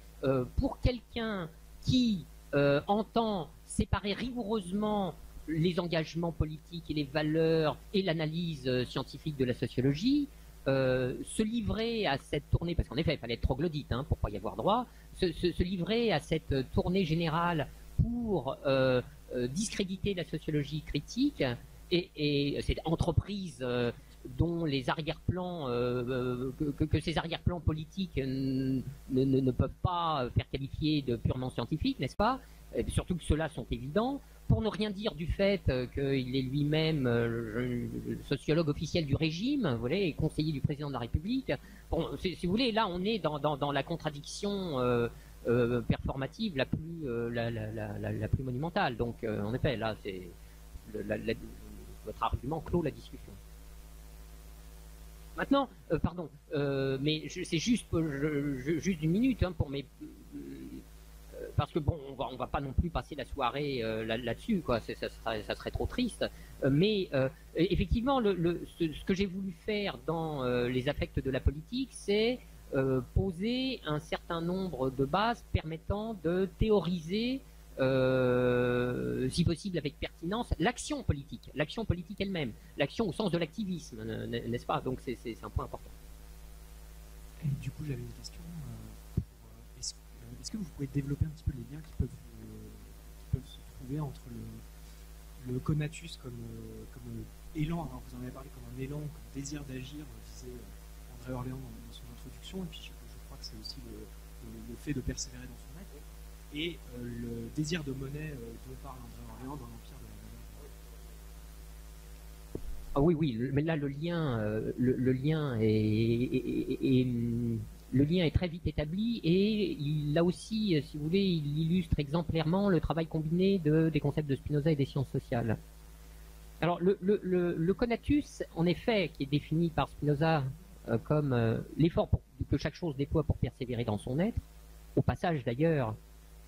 pour quelqu'un qui entend séparer rigoureusement les engagements politiques et les valeurs et l'analyse scientifique de la sociologie, se livrer à cette tournée, parce qu'en effet, il fallait être troglodyte pour pas y avoir droit, se livrer à cette tournée générale pour discréditer la sociologie critique et cette entreprise dont les arrière-plans, que ces arrière-plans politiques ne peuvent pas faire qualifier de purement scientifiques, n'est-ce pas? Et surtout que ceux-là sont évidents, pour ne rien dire du fait qu'il est lui-même sociologue officiel du régime, vous voyez, et conseiller du président de la République. Bon, si vous voulez, là on est dans la contradiction performative la plus monumentale. Donc, en effet, là, c'est votre argument clôt la discussion. Maintenant, pardon, mais c'est juste, juste une minute hein, pour mes... parce que bon, on va pas non plus passer la soirée là-dessus, quoi. Ça serait trop triste. Mais effectivement, ce que j'ai voulu faire dans les affects de la politique, c'est poser un certain nombre de bases permettant de théoriser, si possible avec pertinence, l'action politique elle-même, l'action au sens de l'activisme, n'est-ce pas? Donc c'est un point important. Et du coup, j'avais une question. Est-ce que vous pouvez développer un petit peu les liens qui peuvent se trouver entre le conatus comme élan, alors vous en avez parlé comme un élan, comme désir d'agir, disait André Orléans dans son introduction, et puis je crois que c'est aussi le fait de persévérer dans son acte, et le désir de monnaie dont parle André Orléans dans l'Empire de la valeur. Ah oui, mais là le lien est très vite établi, et là aussi, si vous voulez, il illustre exemplairement le travail combiné des concepts de Spinoza et des sciences sociales. Alors le conatus, en effet, qui est défini par Spinoza comme l'effort que chaque chose déploie pour persévérer dans son être. Au passage d'ailleurs,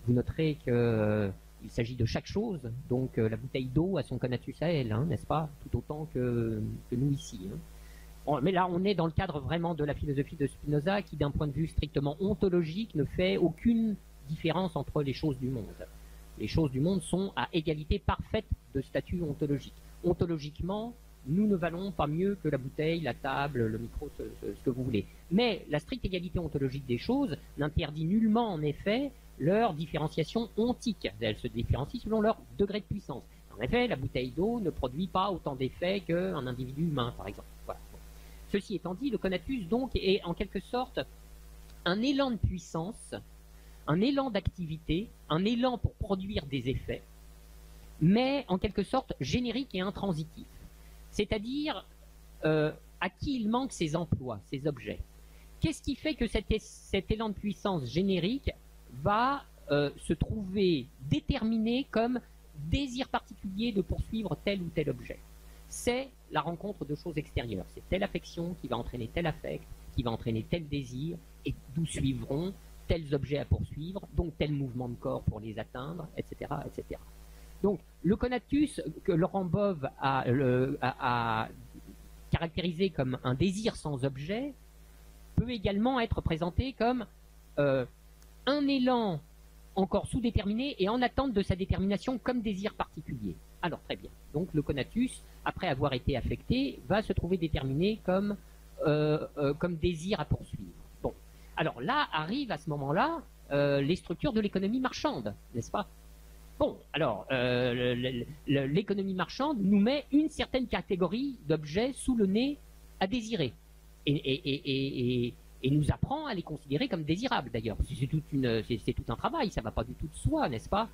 vous noterez que il s'agit de chaque chose, donc la bouteille d'eau a son conatus à elle, hein, n'est-ce pas, tout autant que nous ici. Hein. Mais là, on est dans le cadre vraiment de la philosophie de Spinoza qui, d'un point de vue strictement ontologique, ne fait aucune différence entre les choses du monde. Les choses du monde sont à égalité parfaite de statut ontologique. Ontologiquement, nous ne valons pas mieux que la bouteille, la table, le micro, ce que vous voulez. Mais la stricte égalité ontologique des choses n'interdit nullement, en effet, leur différenciation ontique. Elles se différencient selon leur degré de puissance. En effet, la bouteille d'eau ne produit pas autant d'effets qu'un individu humain, par exemple. Voilà. Ceci étant dit, le conatus, donc, est en quelque sorte un élan de puissance, un élan d'activité, un élan pour produire des effets, mais en quelque sorte générique et intransitif. C'est-à-dire à qui il manque ces emplois, ces objets. Qu'est-ce qui fait que cet élan de puissance générique va se trouver déterminé comme désir particulier de poursuivre tel ou tel objet? C'est la rencontre de choses extérieures. C'est telle affection qui va entraîner tel affect, qui va entraîner tel désir, et d'où suivront tels objets à poursuivre, donc tel mouvement de corps pour les atteindre, etc., etc. Donc, le conatus que Laurent Bove a caractérisé comme un désir sans objet peut également être présenté comme un élan encore sous-déterminé et en attente de sa détermination comme désir particulier. Alors, très bien. Donc, le conatus, après avoir été affecté, va se trouver déterminé comme désir à poursuivre. Bon. Alors là, arrivent à ce moment-là les structures de l'économie marchande, n'est-ce pas? Bon, alors, l'économie marchande nous met une certaine catégorie d'objets sous le nez à désirer. Et nous apprend à les considérer comme désirables, d'ailleurs. C'est tout un travail, ça ne va pas du tout de soi, n'est-ce pas?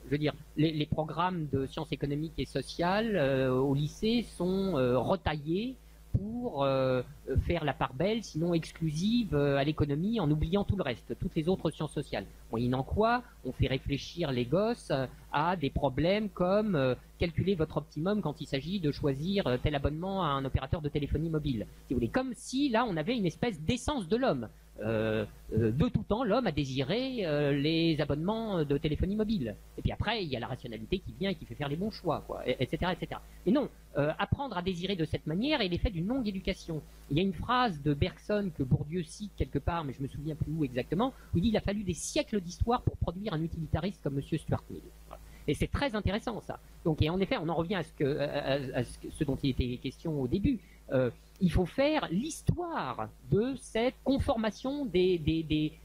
Je veux dire, les programmes de sciences économiques et sociales au lycée sont retaillés pour faire la part belle, sinon exclusive, à l'économie, en oubliant tout le reste, toutes les autres sciences sociales. Moyennant quoi, on fait réfléchir les gosses à des problèmes comme calculer votre optimum quand il s'agit de choisir tel abonnement à un opérateur de téléphonie mobile. Si vous voulez, comme si là on avait une espèce d'essence de l'homme. De tout temps, l'homme a désiré les abonnements de téléphonie mobile. Et puis après, il y a la rationalité qui vient et qui fait faire les bons choix, quoi, etc., etc. Mais non, apprendre à désirer de cette manière est l'effet d'une longue éducation. Il y a une phrase de Bergson que Bourdieu cite quelque part, mais je me souviens plus où exactement, où il dit qu'il a fallu des siècles d'histoire pour produire un utilitariste comme Monsieur Stuart Mill. Voilà. Et c'est très intéressant, ça. Donc, et en effet, on en revient à ce dont il était question au début. Il faut faire l'histoire de cette conformation des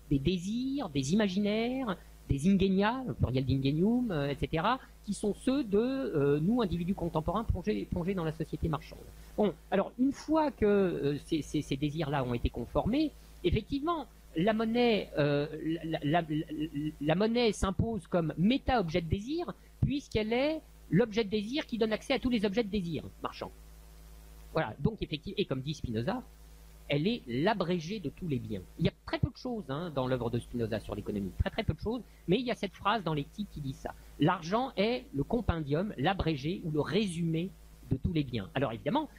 désirs, des imaginaires, des ingenia, le pluriel d'ingenium, etc., qui sont ceux de nous, individus contemporains, plongés dans la société marchande. Bon, alors, une fois que ces désirs-là ont été conformés, effectivement, la monnaie s'impose comme méta-objet de désir, puisqu'elle est l'objet de désir qui donne accès à tous les objets de désir marchands. Voilà, donc effectivement, et comme dit Spinoza, elle est l'abrégée de tous les biens. Il y a très peu de choses dans l'œuvre de Spinoza sur l'économie, très peu de choses, mais il y a cette phrase dans l'éthique qui dit ça. L'argent est le compendium, l'abrégé ou le résumé de tous les biens. Alors évidemment,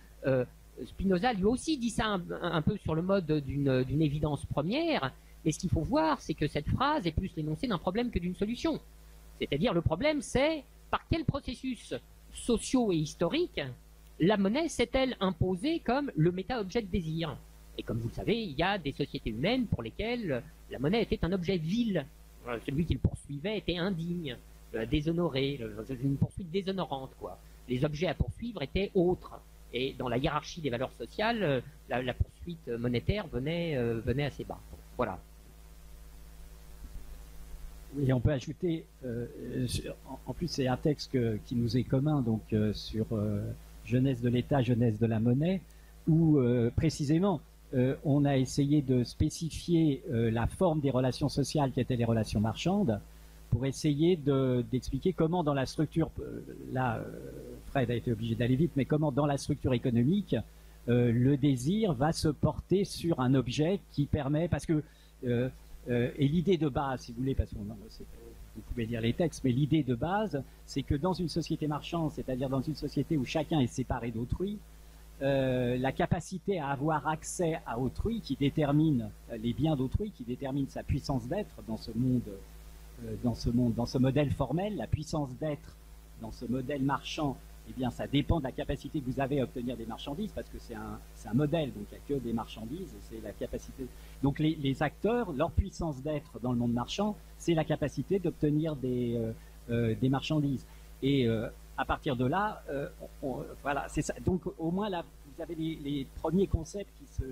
Spinoza lui aussi dit ça un peu sur le mode d'une évidence première, mais ce qu'il faut voir, c'est que cette phrase est plus l'énoncé d'un problème que d'une solution. C'est-à-dire le problème, c'est par quel processus sociaux et historiques la monnaie s'est-elle imposée comme le méta-objet de désir. Et comme vous le savez, il y a des sociétés humaines pour lesquelles la monnaie était un objet vil. Celui qui le poursuivait était indigne, déshonoré, une poursuite déshonorante, quoi. Les objets à poursuivre étaient autres. Et dans la hiérarchie des valeurs sociales, la poursuite monétaire venait assez bas. Voilà. Oui, on peut ajouter, en plus c'est un texte qui nous est commun, donc sur jeunesse de l'État, jeunesse de la monnaie, où précisément on a essayé de spécifier la forme des relations sociales qui étaient les relations marchandes, pour essayer d'expliquer comment dans la structure, là Fred a été obligé d'aller vite, mais comment dans la structure économique, le désir va se porter sur un objet qui permet, parce que, et l'idée de base, si vous voulez, parce que vous pouvez lire les textes, mais l'idée de base, c'est que dans une société marchande, c'est-à-dire dans une société où chacun est séparé d'autrui, la capacité à avoir accès à autrui qui détermine les biens d'autrui, qui détermine sa puissance d'être dans ce monde, dans ce modèle formel, la puissance d'être dans ce modèle marchand, eh bien, ça dépend de la capacité que vous avez à obtenir des marchandises, parce que c'est un modèle, donc il n'y a que des marchandises, c'est la capacité. Donc les acteurs, leur puissance d'être dans le monde marchand, c'est la capacité d'obtenir des marchandises. Et à partir de là, voilà, c'est ça. Donc au moins là, vous avez les premiers concepts qui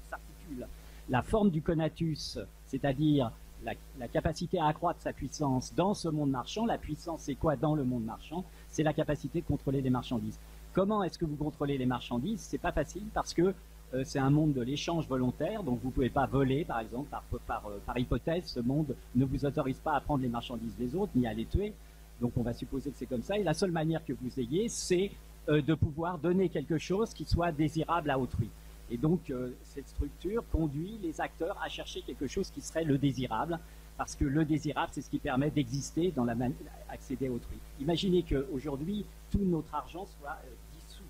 s'articulent. La forme du conatus, c'est-à-dire la capacité à accroître sa puissance dans ce monde marchand. La puissance, c'est quoi dans le monde marchand? C'est la capacité de contrôler les marchandises. Comment est-ce que vous contrôlez les marchandises? C'est pas facile parce que c'est un monde de l'échange volontaire, donc vous pouvez pas voler, par exemple, par hypothèse, ce monde ne vous autorise pas à prendre les marchandises des autres, ni à les tuer. Donc on va supposer que c'est comme ça. Et la seule manière que vous ayez, c'est de pouvoir donner quelque chose qui soit désirable à autrui. Et donc, cette structure conduit les acteurs à chercher quelque chose qui serait le désirable, parce que le désirable, c'est ce qui permet d'exister dans accéder à autrui. Imaginez qu'aujourd'hui, tout notre argent soit dissous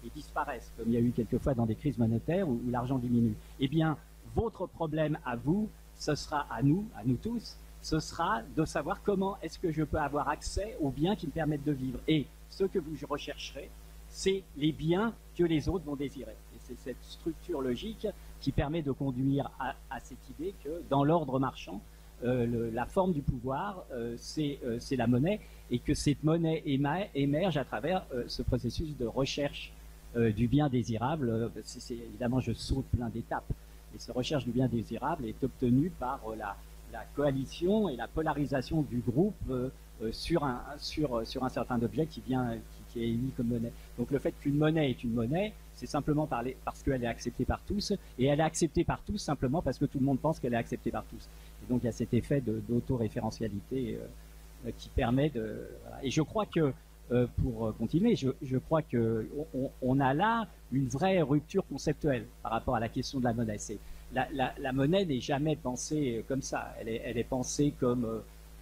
et disparaisse, comme il y a eu quelquefois dans des crises monétaires où l'argent diminue. Eh bien, votre problème à vous, ce sera à nous tous, ce sera de savoir comment est-ce que je peux avoir accès aux biens qui me permettent de vivre. Et ce que vous rechercherez, c'est les biens que les autres vont désirer. Et c'est cette structure logique qui permet de conduire à cette idée que dans l'ordre marchand, la forme du pouvoir, c'est la monnaie, et que cette monnaie émerge à travers ce processus de recherche du bien désirable. Évidemment, je saute plein d'étapes, et cette recherche du bien désirable est obtenue par la coalition et la polarisation du groupe sur un certain objet qui est émis comme monnaie. Donc le fait qu'une monnaie est une monnaie, c'est simplement parce qu'elle est acceptée par tous, et elle est acceptée par tous simplement parce que tout le monde pense qu'elle est acceptée par tous. Et donc il y a cet effet d'autoréférentialité qui permet de... Voilà. Et je crois que, pour continuer, je crois qu'on a là une vraie rupture conceptuelle par rapport à la question de la monnaie. La monnaie n'est jamais pensée comme ça, elle est pensée comme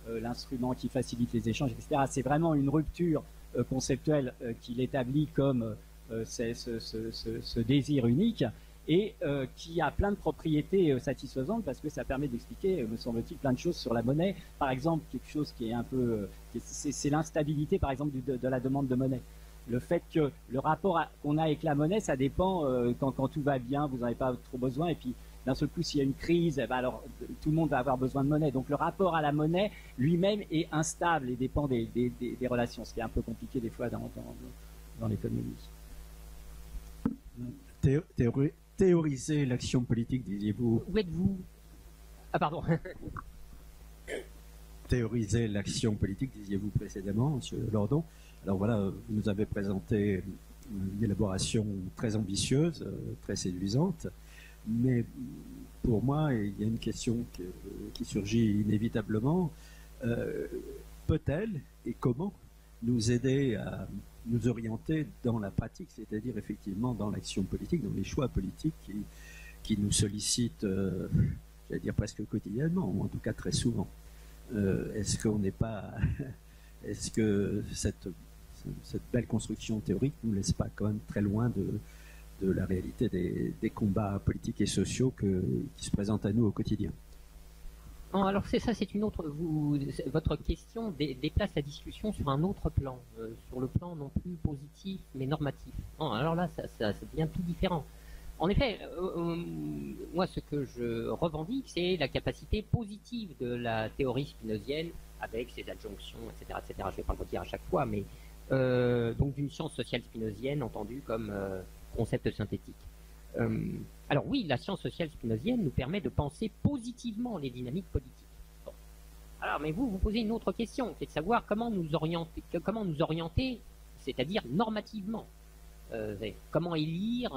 l'instrument qui facilite les échanges, etc. C'est vraiment une rupture conceptuelle qu'il établit comme ce désir unique, et qui a plein de propriétés satisfaisantes, parce que ça permet d'expliquer, me semble-t-il, plein de choses sur la monnaie. Par exemple, quelque chose qui est un peu... c'est l'instabilité, par exemple, de la demande de monnaie. Le fait que le rapport qu'on a avec la monnaie, ça dépend, quand tout va bien, vous n'en avez pas trop besoin, et puis d'un seul coup, s'il y a une crise, alors tout le monde va avoir besoin de monnaie. Donc le rapport à la monnaie lui-même est instable et dépend des relations, ce qui est un peu compliqué des fois dans l'économie. Théoriser l'action politique, disiez-vous. Où êtes-vous? Ah, pardon. Théoriser l'action politique, disiez-vous précédemment, Monsieur Lordon. Alors voilà, vous nous avez présenté une élaboration très ambitieuse, très séduisante, mais pour moi, il y a une question qui surgit inévitablement. Peut-elle et comment nous aider à nous orienter dans la pratique, c'est-à-dire effectivement dans l'action politique, dans les choix politiques qui nous sollicitent, j'allais dire presque quotidiennement, ou en tout cas très souvent. Est-ce qu'on n'est pas... Est-ce que cette belle construction théorique ne nous laisse pas quand même très loin de la réalité des combats politiques et sociaux qui se présentent à nous au quotidien. Non, alors c'est une autre. Votre question déplace la discussion sur un autre plan, sur le plan non plus positif mais normatif. Non, alors là, ça devient tout différent. En effet, moi, ce que je revendique, c'est la capacité positive de la théorie spinozienne, avec ses adjonctions, etc., etc. Je ne vais pas le redire à chaque fois, mais donc d'une science sociale spinozienne entendue comme concept synthétique. Alors oui, la science sociale spinozienne nous permet de penser positivement les dynamiques politiques. Bon. Alors, mais vous posez une autre question, qui est de savoir comment nous orienter, c'est-à-dire normativement. Comment élire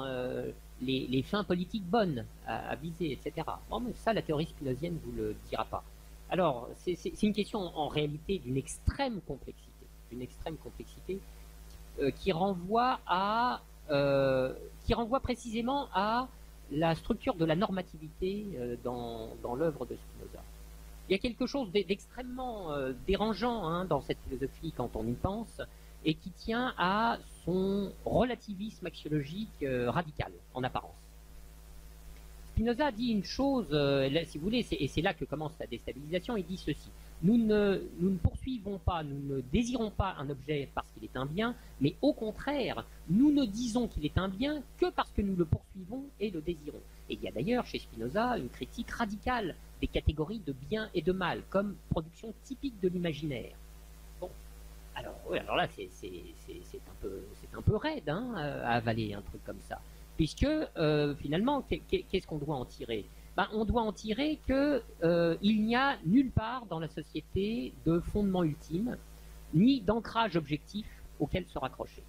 les fins politiques bonnes à viser, etc. Bon, mais ça, la théorie spinozienne vous le dira pas. Alors, c'est une question en réalité d'une extrême complexité, qui renvoie précisément à la structure de la normativité dans l'œuvre de Spinoza. Il y a quelque chose d'extrêmement dérangeant dans cette philosophie quand on y pense, et qui tient à son relativisme axiologique radical, en apparence. Spinoza dit une chose, si vous voulez, et c'est là que commence la déstabilisation, il dit ceci: nous ne poursuivons pas, nous ne désirons pas un objet parce qu'il est un bien, mais au contraire, nous ne disons qu'il est un bien que parce que nous le poursuivons et le désirons. Et il y a d'ailleurs chez Spinoza une critique radicale des catégories de bien et de mal, comme production typique de l'imaginaire. Bon, alors là, c'est un peu raide à avaler un truc comme ça. Puisque finalement, qu'est-ce qu'on doit en tirer? On doit en tirer qu'il n'y a nulle part dans la société de fondement ultime, ni d'ancrage objectif auquel se raccrocher.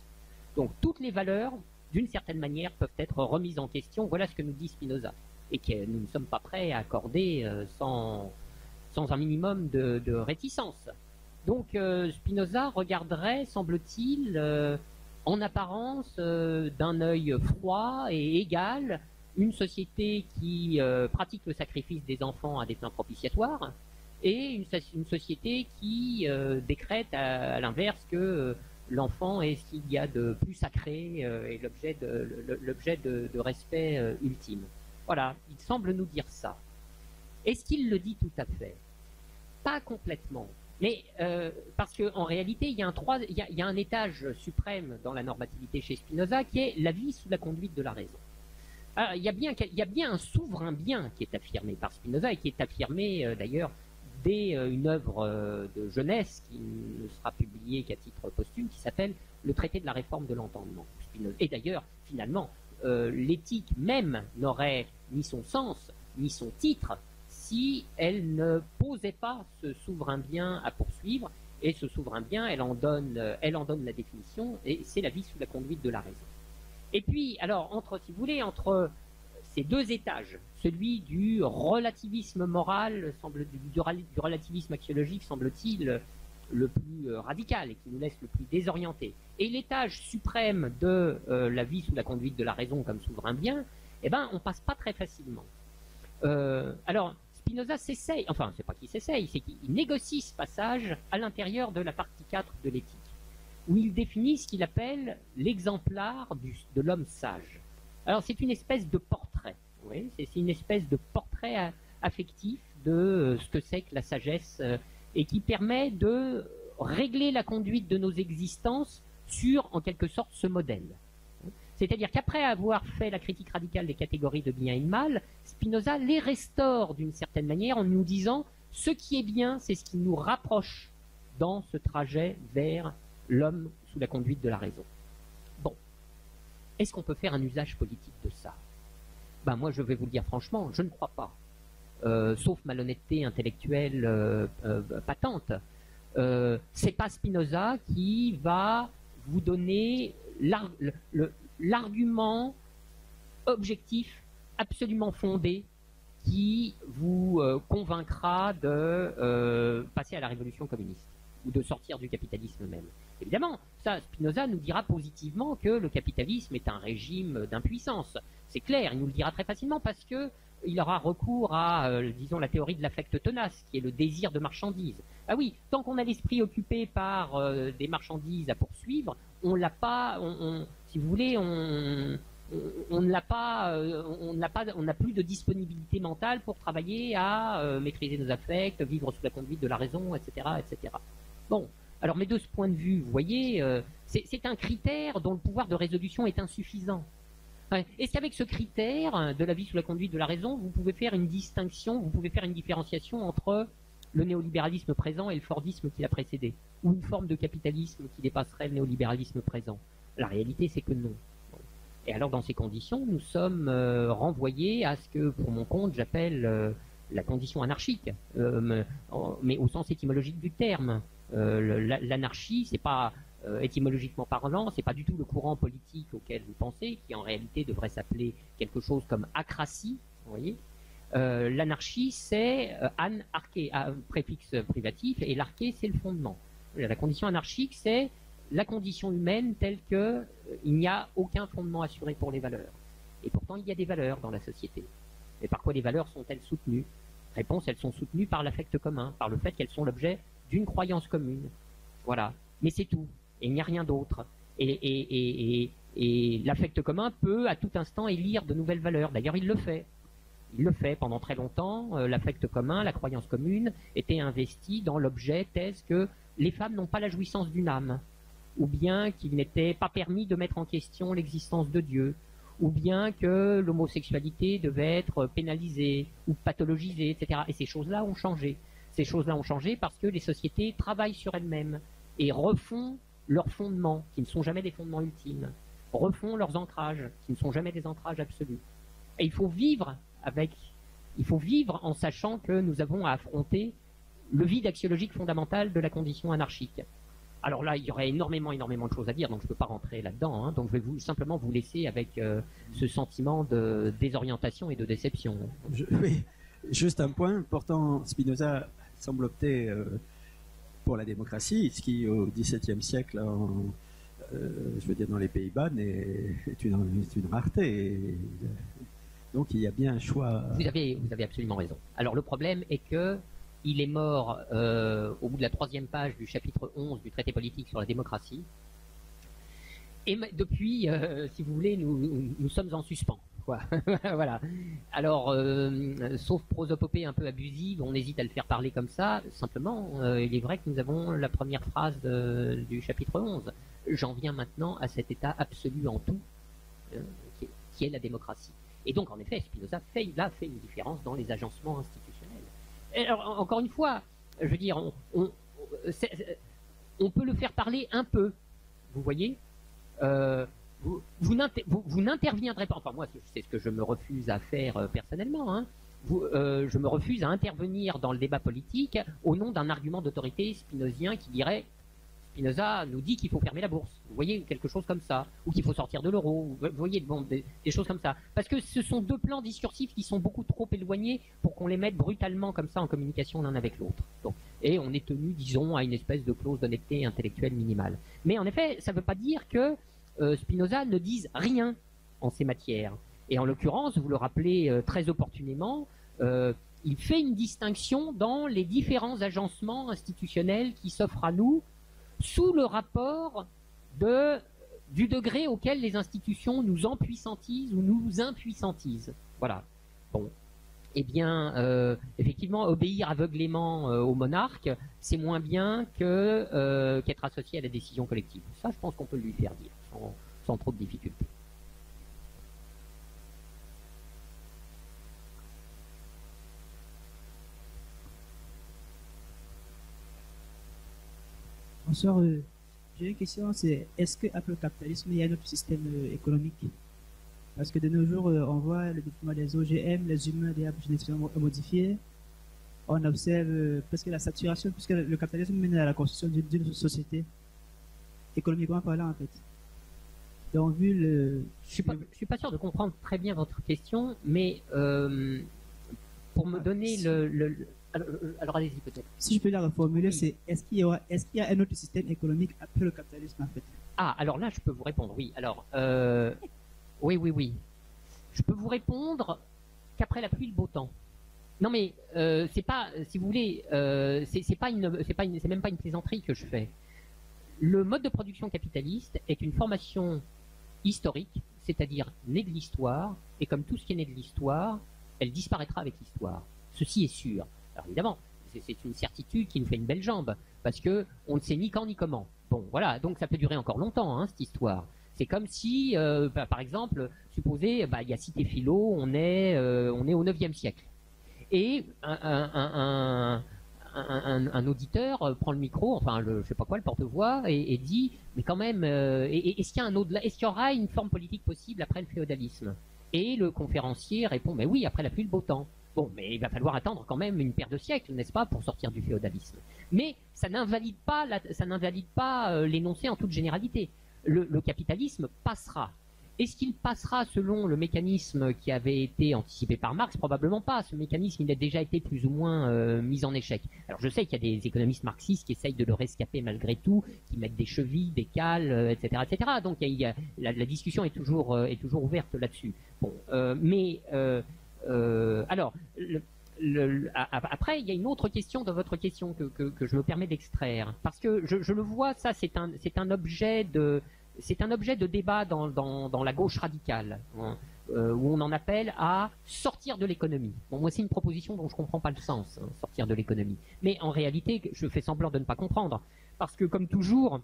Donc toutes les valeurs, d'une certaine manière, peuvent être remises en question. Voilà ce que nous dit Spinoza, et que nous ne sommes pas prêts à accorder sans un minimum de réticence. Donc Spinoza regarderait, semble-t-il, en apparence, d'un œil froid et égal, une société qui pratique le sacrifice des enfants à des fins propitiatoires, et une société qui décrète à l'inverse que l'enfant est ce qu'il y a de plus sacré et l'objet de respect ultime. Voilà, il semble nous dire ça. Est-ce qu'il le dit tout à fait? Pas complètement. Mais parce qu'en réalité, il y a un étage suprême dans la normativité chez Spinoza qui est la vie sous la conduite de la raison. Alors, il y a bien un souverain bien qui est affirmé par Spinoza, et qui est affirmé d'ailleurs dès une œuvre de jeunesse qui ne sera publiée qu'à titre posthume, qui s'appelle Le traité de la réforme de l'entendement. Et d'ailleurs, finalement, l'éthique même n'aurait ni son sens, ni son titre, si elle ne posait pas ce souverain bien à poursuivre, et ce souverain bien, elle en donne la définition, et c'est la vie sous la conduite de la raison. Et puis, alors, si vous voulez, entre ces deux étages, celui du relativisme moral, du relativisme axiologique, semble-t-il, le plus radical et qui nous laisse le plus désorienté, et l'étage suprême de la vie sous la conduite de la raison comme souverain bien, eh ben, on passe pas très facilement. Alors, Spinoza s'essaye, enfin, c'est pas qu'il s'essaye, c'est qu'il négocie ce passage à l'intérieur de la partie 4 de l'éthique, où il définit ce qu'il appelle l'exemplaire de l'homme sage. Alors, c'est une espèce de portrait, oui, c'est une espèce de portrait affectif de ce que c'est que la sagesse, et qui permet de régler la conduite de nos existences sur, en quelque sorte, ce modèle. C'est-à-dire qu'après avoir fait la critique radicale des catégories de bien et de mal, Spinoza les restaure d'une certaine manière en nous disant ce qui est bien, c'est ce qui nous rapproche dans ce trajet vers l'homme sous la conduite de la raison. Bon, est-ce qu'on peut faire un usage politique de ça? Moi, je vais vous le dire franchement, je ne crois pas. Sauf malhonnêteté intellectuelle patente. C'est pas Spinoza qui va vous donner l'argument objectif absolument fondé qui vous convaincra de passer à la révolution communiste ou de sortir du capitalisme même. Évidemment, ça, Spinoza nous dira positivement que le capitalisme est un régime d'impuissance. C'est clair, il nous le dira très facilement parce que il aura recours à, disons, la théorie de l'affect tenace, qui est le désir de marchandises. Ah oui, tant qu'on a l'esprit occupé par des marchandises à poursuivre, on l'a pas, si vous voulez, on on n'a plus de disponibilité mentale pour travailler à maîtriser nos affects, vivre sous la conduite de la raison, etc., etc. Bon, alors mais de ce point de vue, vous voyez, c'est un critère dont le pouvoir de résolution est insuffisant. Est-ce qu'avec ce critère de la vie sous la conduite de la raison, vous pouvez faire une distinction, vous pouvez faire une différenciation entre le néolibéralisme présent et le fordisme qui l'a précédé, ou une forme de capitalisme qui dépasserait le néolibéralisme présent? La réalité, c'est que non. Et alors, dans ces conditions, nous sommes renvoyés à ce que, pour mon compte, j'appelle la condition anarchique, mais au sens étymologique du terme. L'anarchie, c'est pas étymologiquement parlant, c'est pas du tout le courant politique auquel vous pensez, qui en réalité devrait s'appeler quelque chose comme acratie, vous voyez. L'anarchie, c'est an arché, préfixe privatif, et l'arché, c'est le fondement. La condition anarchique, c'est la condition humaine telle que il n'y a aucun fondement assuré pour les valeurs. Et pourtant, il y a des valeurs dans la société. Et par quoi les valeurs sont-elles soutenues? Réponse, elles sont soutenues par l'affect commun, par le fait qu'elles sont l'objet d'une croyance commune. Voilà. Mais c'est tout. Et il n'y a rien d'autre. Et l'affect commun peut à tout instant élire de nouvelles valeurs. D'ailleurs, il le fait. Il le fait pendant très longtemps. L'affect commun, la croyance commune, était investi dans l'objet thèse que les femmes n'ont pas la jouissance d'une âme, ou bien qu'il n'était pas permis de mettre en question l'existence de Dieu, ou bien que l'homosexualité devait être pénalisée ou pathologisée, etc. Et ces choses-là ont changé. Ces choses-là ont changé parce que les sociétés travaillent sur elles-mêmes et refont leurs fondements, qui ne sont jamais des fondements ultimes, refont leurs ancrages, qui ne sont jamais des ancrages absolus. Et il faut vivre en sachant que nous avons à affronter le vide axiologique fondamental de la condition anarchique. Alors là, il y aurait énormément de choses à dire, donc je ne peux pas rentrer là-dedans, hein, donc je vais simplement vous laisser avec ce sentiment de désorientation et de déception. Oui, juste un point. Pourtant, Spinoza semble opter pour la démocratie, ce qui, au XVIIe siècle, je veux dire dans les Pays-Bas, est une rareté. Donc il y a bien un choix. Vous avez absolument raison. Alors le problème est que il est mort au bout de la 3e page du chapitre 11 du traité politique sur la démocratie. Et depuis, si vous voulez, nous sommes en suspens, quoi. Voilà. Alors, sauf prosopopée un peu abusive, on hésite à le faire parler comme ça. Simplement, il est vrai que nous avons la première phrase du chapitre 11. J'en viens maintenant à cet état absolu en tout, qui est la démocratie. Et donc, en effet, Spinoza fait une différence dans les agencements institutionnels. Et alors, encore une fois, je veux dire, on peut le faire parler un peu, vous voyez. Vous n'interviendrez pas, enfin moi c'est ce que je me refuse à faire personnellement, hein. Je me refuse à intervenir dans le débat politique au nom d'un argument d'autorité spinozien qui dirait Spinoza nous dit qu'il faut fermer la bourse, vous voyez, quelque chose comme ça, ou qu'il faut sortir de l'euro, vous voyez, bon, des choses comme ça. Parce que ce sont deux plans discursifs qui sont beaucoup trop éloignés pour qu'on les mette brutalement comme ça en communication l'un avec l'autre. Et on est tenu, disons, à une espèce de clause d'honnêteté intellectuelle minimale. Mais en effet, ça ne veut pas dire que Spinoza ne dise rien en ces matières. Et en l'occurrence, vous le rappelez très opportunément, il fait une distinction dans les différents agencements institutionnels qui s'offrent à nous sous le rapport du degré auquel les institutions nous empuissantisent ou nous impuissantisent. Voilà. Bon. Eh bien, effectivement, obéir aveuglément au monarque, c'est moins bien qu'être associé à la décision collective. Ça, je pense qu'on peut lui faire dire, sans trop de difficultés. Bonsoir. J'ai une question, c'est est-ce qu'après le capitalisme, il y a un autre système économique? Parce que de nos jours, on voit le développement des OGM, les humains, des arbres génétiquement modifiés. On observe presque la saturation, puisque le capitalisme mène à la construction d'une société, économiquement parlant en fait. Donc, vu le... Je suis pas sûr de comprendre très bien votre question, mais pour me donner alors allez-y peut-être. Si je peux la reformuler, c'est est-ce qu'il y a un autre système économique après le capitalisme en fait? Ah, alors là, je peux vous répondre, oui. Alors, oui. Je peux vous répondre qu'après la pluie, le beau temps. Non mais c'est pas, si vous voulez, c'est même pas une plaisanterie que je fais. Le mode de production capitaliste est une formation historique, c'est-à-dire née de l'histoire, et comme tout ce qui est né de l'histoire, elle disparaîtra avec l'histoire. Ceci est sûr. Alors évidemment, c'est une certitude qui nous fait une belle jambe, parce que on ne sait ni quand ni comment. Bon, voilà, donc ça peut durer encore longtemps, hein, cette histoire. C'est comme si, par exemple, supposez, il y a Cité Philo, on est au 9e siècle. Et un auditeur prend le micro, enfin, je sais pas quoi, le porte-voix, et dit, mais quand même, est-ce qu'il y a un au-delà, est-ce qu'il y aura une forme politique possible après le féodalisme? Et le conférencier répond, mais oui, après la pluie, le beau temps. Bon, mais il va falloir attendre quand même une paire de siècles, n'est-ce pas, pour sortir du féodalisme. Mais ça n'invalide pas l'énoncé en toute généralité. Le capitalisme passera. Est-ce qu'il passera selon le mécanisme qui avait été anticipé par Marx? Probablement pas. Ce mécanisme, il a déjà été plus ou moins mis en échec. Alors je sais qu'il y a des économistes marxistes qui essayent de le rescaper malgré tout, qui mettent des chevilles, des cales, etc., etc. Donc la discussion est toujours ouverte là-dessus. Bon, alors, après, il y a une autre question dans votre question que je me permets d'extraire, parce que je le vois, ça c'est un objet de débat dans la gauche radicale, hein, où on en appelle à sortir de l'économie. Bon, moi c'est une proposition dont je comprends pas le sens, hein, sortir de l'économie. Mais en réalité, je fais semblant de ne pas comprendre, parce que comme toujours,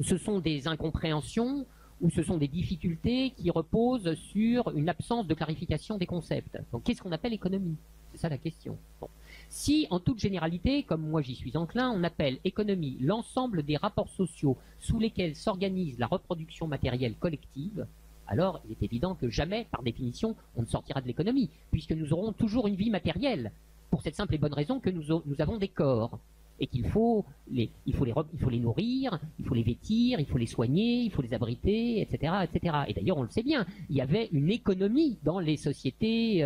ce sont des incompréhensions ou ce sont des difficultés qui reposent sur une absence de clarification des concepts. Donc qu'est-ce qu'on appelle économie? C'est ça la question. Bon. Si, en toute généralité, comme moi j'y suis enclin, on appelle économie l'ensemble des rapports sociaux sous lesquels s'organise la reproduction matérielle collective, alors il est évident que jamais, par définition, on ne sortira de l'économie, puisque nous aurons toujours une vie matérielle, pour cette simple et bonne raison que nous avons des corps. Et qu'il faut les nourrir, il faut les vêtir, il faut les soigner, il faut les abriter, etc., etc. Et d'ailleurs, on le sait bien, il y avait une économie dans les sociétés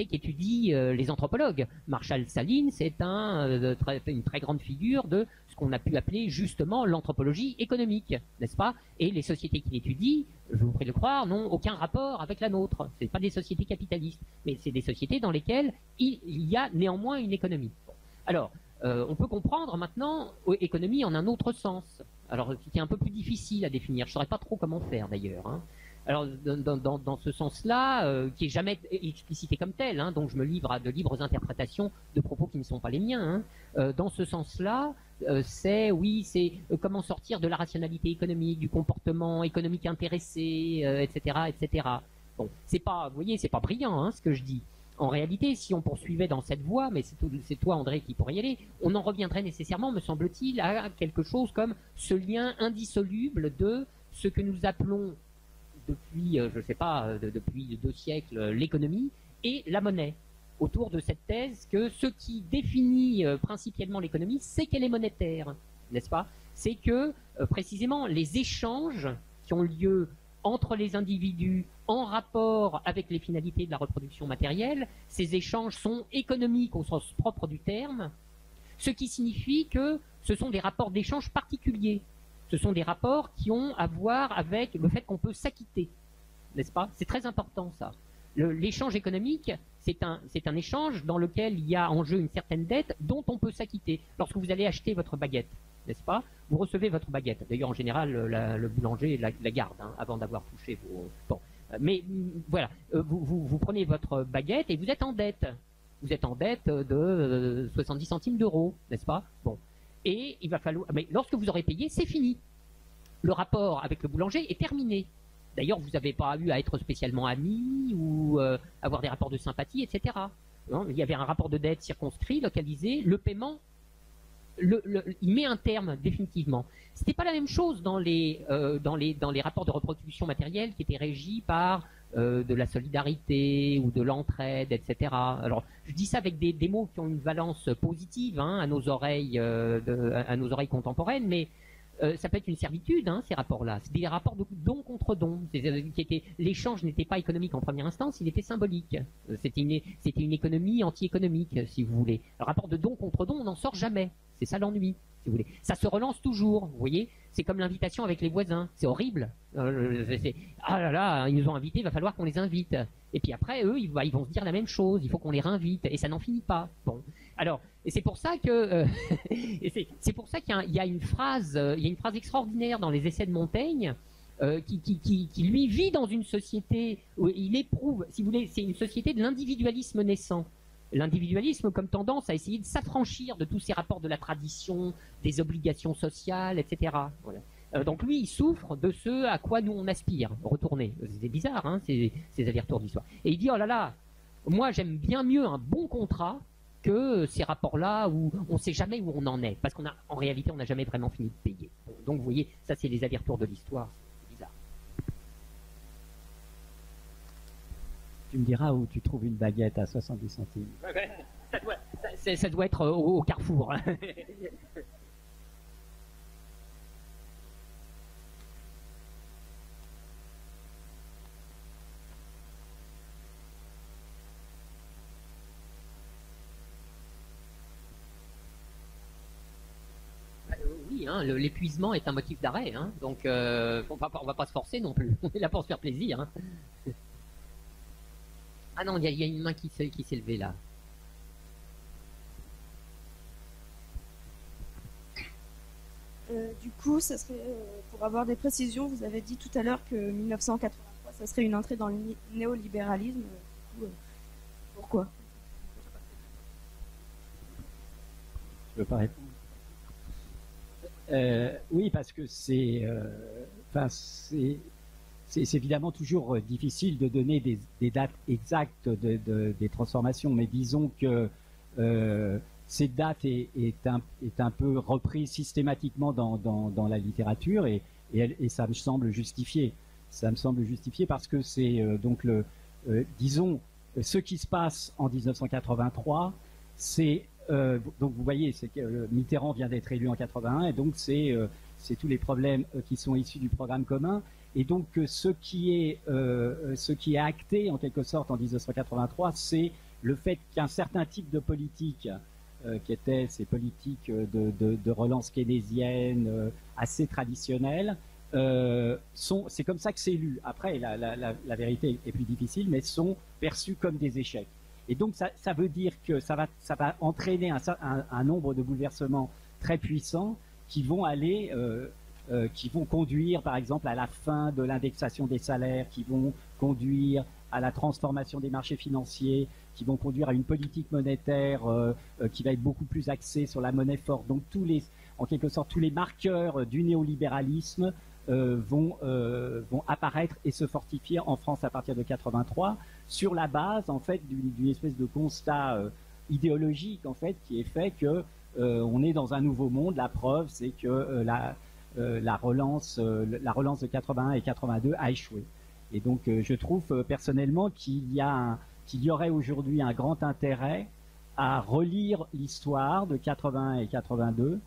qu'étudient les anthropologues. Marshall Sahlins est une très grande figure de ce qu'on a pu appeler justement l'anthropologie économique, n'est-ce pas? Et les sociétés qu'il étudie, je vous prie de le croire, n'ont aucun rapport avec la nôtre. Ce n'est pas des sociétés capitalistes, mais c'est des sociétés dans lesquelles il y a néanmoins une économie. Bon. Alors, on peut comprendre maintenant économie en un autre sens, alors qui est un peu plus difficile à définir. Je ne saurais pas trop comment faire d'ailleurs. Hein. Alors dans ce sens-là, qui est jamais explicité comme tel, hein, donc je me livre à de libres interprétations de propos qui ne sont pas les miens. Hein. Dans ce sens-là, c'est comment sortir de la rationalité économique, du comportement économique intéressé, etc., etc. Bon, c'est pas brillant hein, ce que je dis. En réalité, si on poursuivait dans cette voie, mais c'est toi André qui pourrait y aller, on en reviendrait nécessairement, me semble-t-il, à quelque chose comme ce lien indissoluble de ce que nous appelons depuis, depuis 2 siècles, l'économie et la monnaie. Autour de cette thèse que ce qui définit principalement l'économie, c'est qu'elle est monétaire, n'est-ce pas? C'est que précisément les échanges qui ont lieu entre les individus en rapport avec les finalités de la reproduction matérielle, ces échanges sont économiques au sens propre du terme, ce qui signifie que ce sont des rapports d'échange particuliers. Ce sont des rapports qui ont à voir avec le fait qu'on peut s'acquitter, n'est-ce pas? C'est très important ça. L'échange économique, c'est un échange dans lequel il y a en jeu une certaine dette dont on peut s'acquitter. Lorsque vous allez acheter votre baguette, n'est-ce pas? Vous recevez votre baguette. D'ailleurs, en général, le boulanger la garde hein, avant d'avoir touché vos... Bon. Mais voilà, vous prenez votre baguette et vous êtes en dette. Vous êtes en dette de 70 centimes d'euros, n'est-ce pas? Bon. Et il va falloir... Mais lorsque vous aurez payé, c'est fini. Le rapport avec le boulanger est terminé. D'ailleurs, vous n'avez pas eu à être spécialement amis ou avoir des rapports de sympathie, etc. Non, il y avait un rapport de dette circonscrit, localisé. Le paiement, il met un terme définitivement. C'était pas la même chose dans les rapports de reproduction matérielle qui étaient régis par de la solidarité ou de l'entraide, etc. Alors, je dis ça avec des mots qui ont une valence positive hein, à nos oreilles contemporaines, mais ça peut être une servitude, hein, ces rapports-là. C'est des rapports de don contre don. L'échange n'était pas économique en première instance, il était symbolique. C'était une économie anti-économique, si vous voulez. Le rapport de don contre don, on n'en sort jamais. C'est ça l'ennui, si vous voulez. Ça se relance toujours, vous voyez. C'est comme l'invitation avec les voisins. C'est horrible. Ah là là, ils nous ont invités, il va falloir qu'on les invite. Et puis après, eux, ils vont se dire la même chose. Il faut qu'on les réinvite. Et ça n'en finit pas. Bon. Alors, et c'est pour ça que, c'est pour ça qu'il y a une phrase extraordinaire dans les essais de Montaigne, qui lui vit dans une société où il éprouve, si vous voulez, c'est une société de l'individualisme naissant. L'individualisme comme tendance à essayer de s'affranchir de tous ces rapports de la tradition, des obligations sociales, etc. Voilà. Donc lui, il souffre de ce à quoi nous on aspire, retourner. C'est bizarre, hein, ces allers-retours d'histoire. Et il dit, oh là là, moi j'aime bien mieux un bon contrat que ces rapports-là où on ne sait jamais où on en est. Parce qu'en réalité, on n'a jamais vraiment fini de payer. Donc vous voyez, ça c'est les allers-retours de l'histoire. C'est bizarre. Tu me diras où tu trouves une baguette à 70 centimes. Ça doit être au Carrefour. Oui, hein, l'épuisement est un motif d'arrêt, hein, donc on va pas se forcer non plus. On est là pour se faire plaisir. Hein. Ah non, il y a une main qui s'est levée là. Du coup, ça serait, pour avoir des précisions, vous avez dit tout à l'heure que 1983, ça serait une entrée dans le néolibéralisme. Pourquoi? Je ne peux pas répondre. Oui, parce que c'est évidemment toujours difficile de donner des dates exactes des transformations, mais disons que cette date est un peu reprise systématiquement dans la littérature et ça me semble justifié. Ça me semble justifié parce que c'est donc disons, ce qui se passe en 1983, c'est donc vous voyez, c'est que Mitterrand vient d'être élu en 81 et donc c'est tous les problèmes qui sont issus du programme commun et donc ce qui est acté en quelque sorte en 1983, c'est le fait qu'un certain type de politique qui étaient ces politiques de relance keynésienne assez traditionnelles, c'est comme ça que c'est lu. Après, la vérité est plus difficile, mais sont perçus comme des échecs. Et donc, ça veut dire que ça va entraîner un nombre de bouleversements très puissants qui vont aller, qui vont conduire, par exemple, à la fin de l'indexation des salaires, qui vont conduire à la transformation des marchés financiers, qui vont conduire à une politique monétaire qui va être beaucoup plus axée sur la monnaie forte. Donc, en quelque sorte, tous les marqueurs du néolibéralisme vont apparaître et se fortifier en France à partir de 83 sur la base en fait d'une espèce de constat idéologique en fait qui est fait que on est dans un nouveau monde. La preuve c'est que la relance de 81 et 82 a échoué. Et donc je trouve personnellement qu'il y aurait aujourd'hui un grand intérêt à relire l'histoire de 81 et 82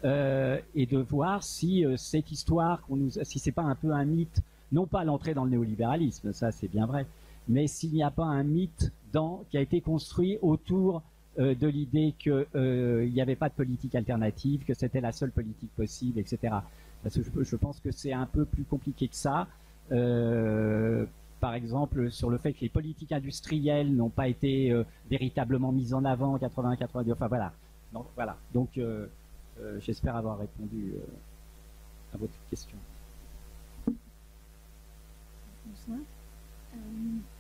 et de voir si cette histoire, si c'est pas un peu un mythe, non pas l'entrée dans le néolibéralisme, ça c'est bien vrai, mais s'il n'y a pas un mythe qui a été construit autour de l'idée qu'il n'y avait pas de politique alternative, que c'était la seule politique possible, etc. Parce que je pense que c'est un peu plus compliqué que ça. Par exemple, sur le fait que les politiques industrielles n'ont pas été véritablement mises en avant en 80-82. Enfin voilà. Donc j'espère avoir répondu à votre question. Bonsoir.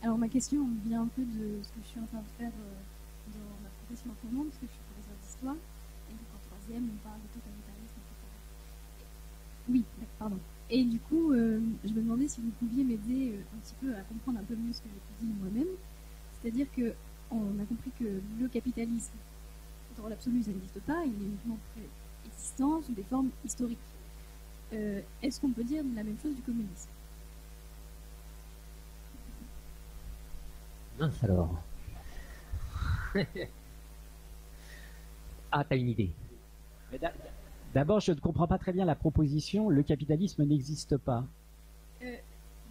Alors ma question vient un peu de ce que je suis en train de faire dans ma profession en ce moment, parce que je suis professeur d'histoire, et donc en troisième on parle de totalitarisme, etc. Oui, pardon. Et du coup, je me demandais si vous pouviez m'aider un petit peu à comprendre un peu mieux ce que j'ai dit moi-même. C'est-à-dire que on a compris que le capitalisme, dans l'absolu, ça n'existe pas, il est uniquement préexistant sous des formes historiques. Est-ce qu'on peut dire la même chose du communisme? Mince alors. Ah, t'as une idée. D'abord, je ne comprends pas très bien la proposition. Le capitalisme n'existe pas.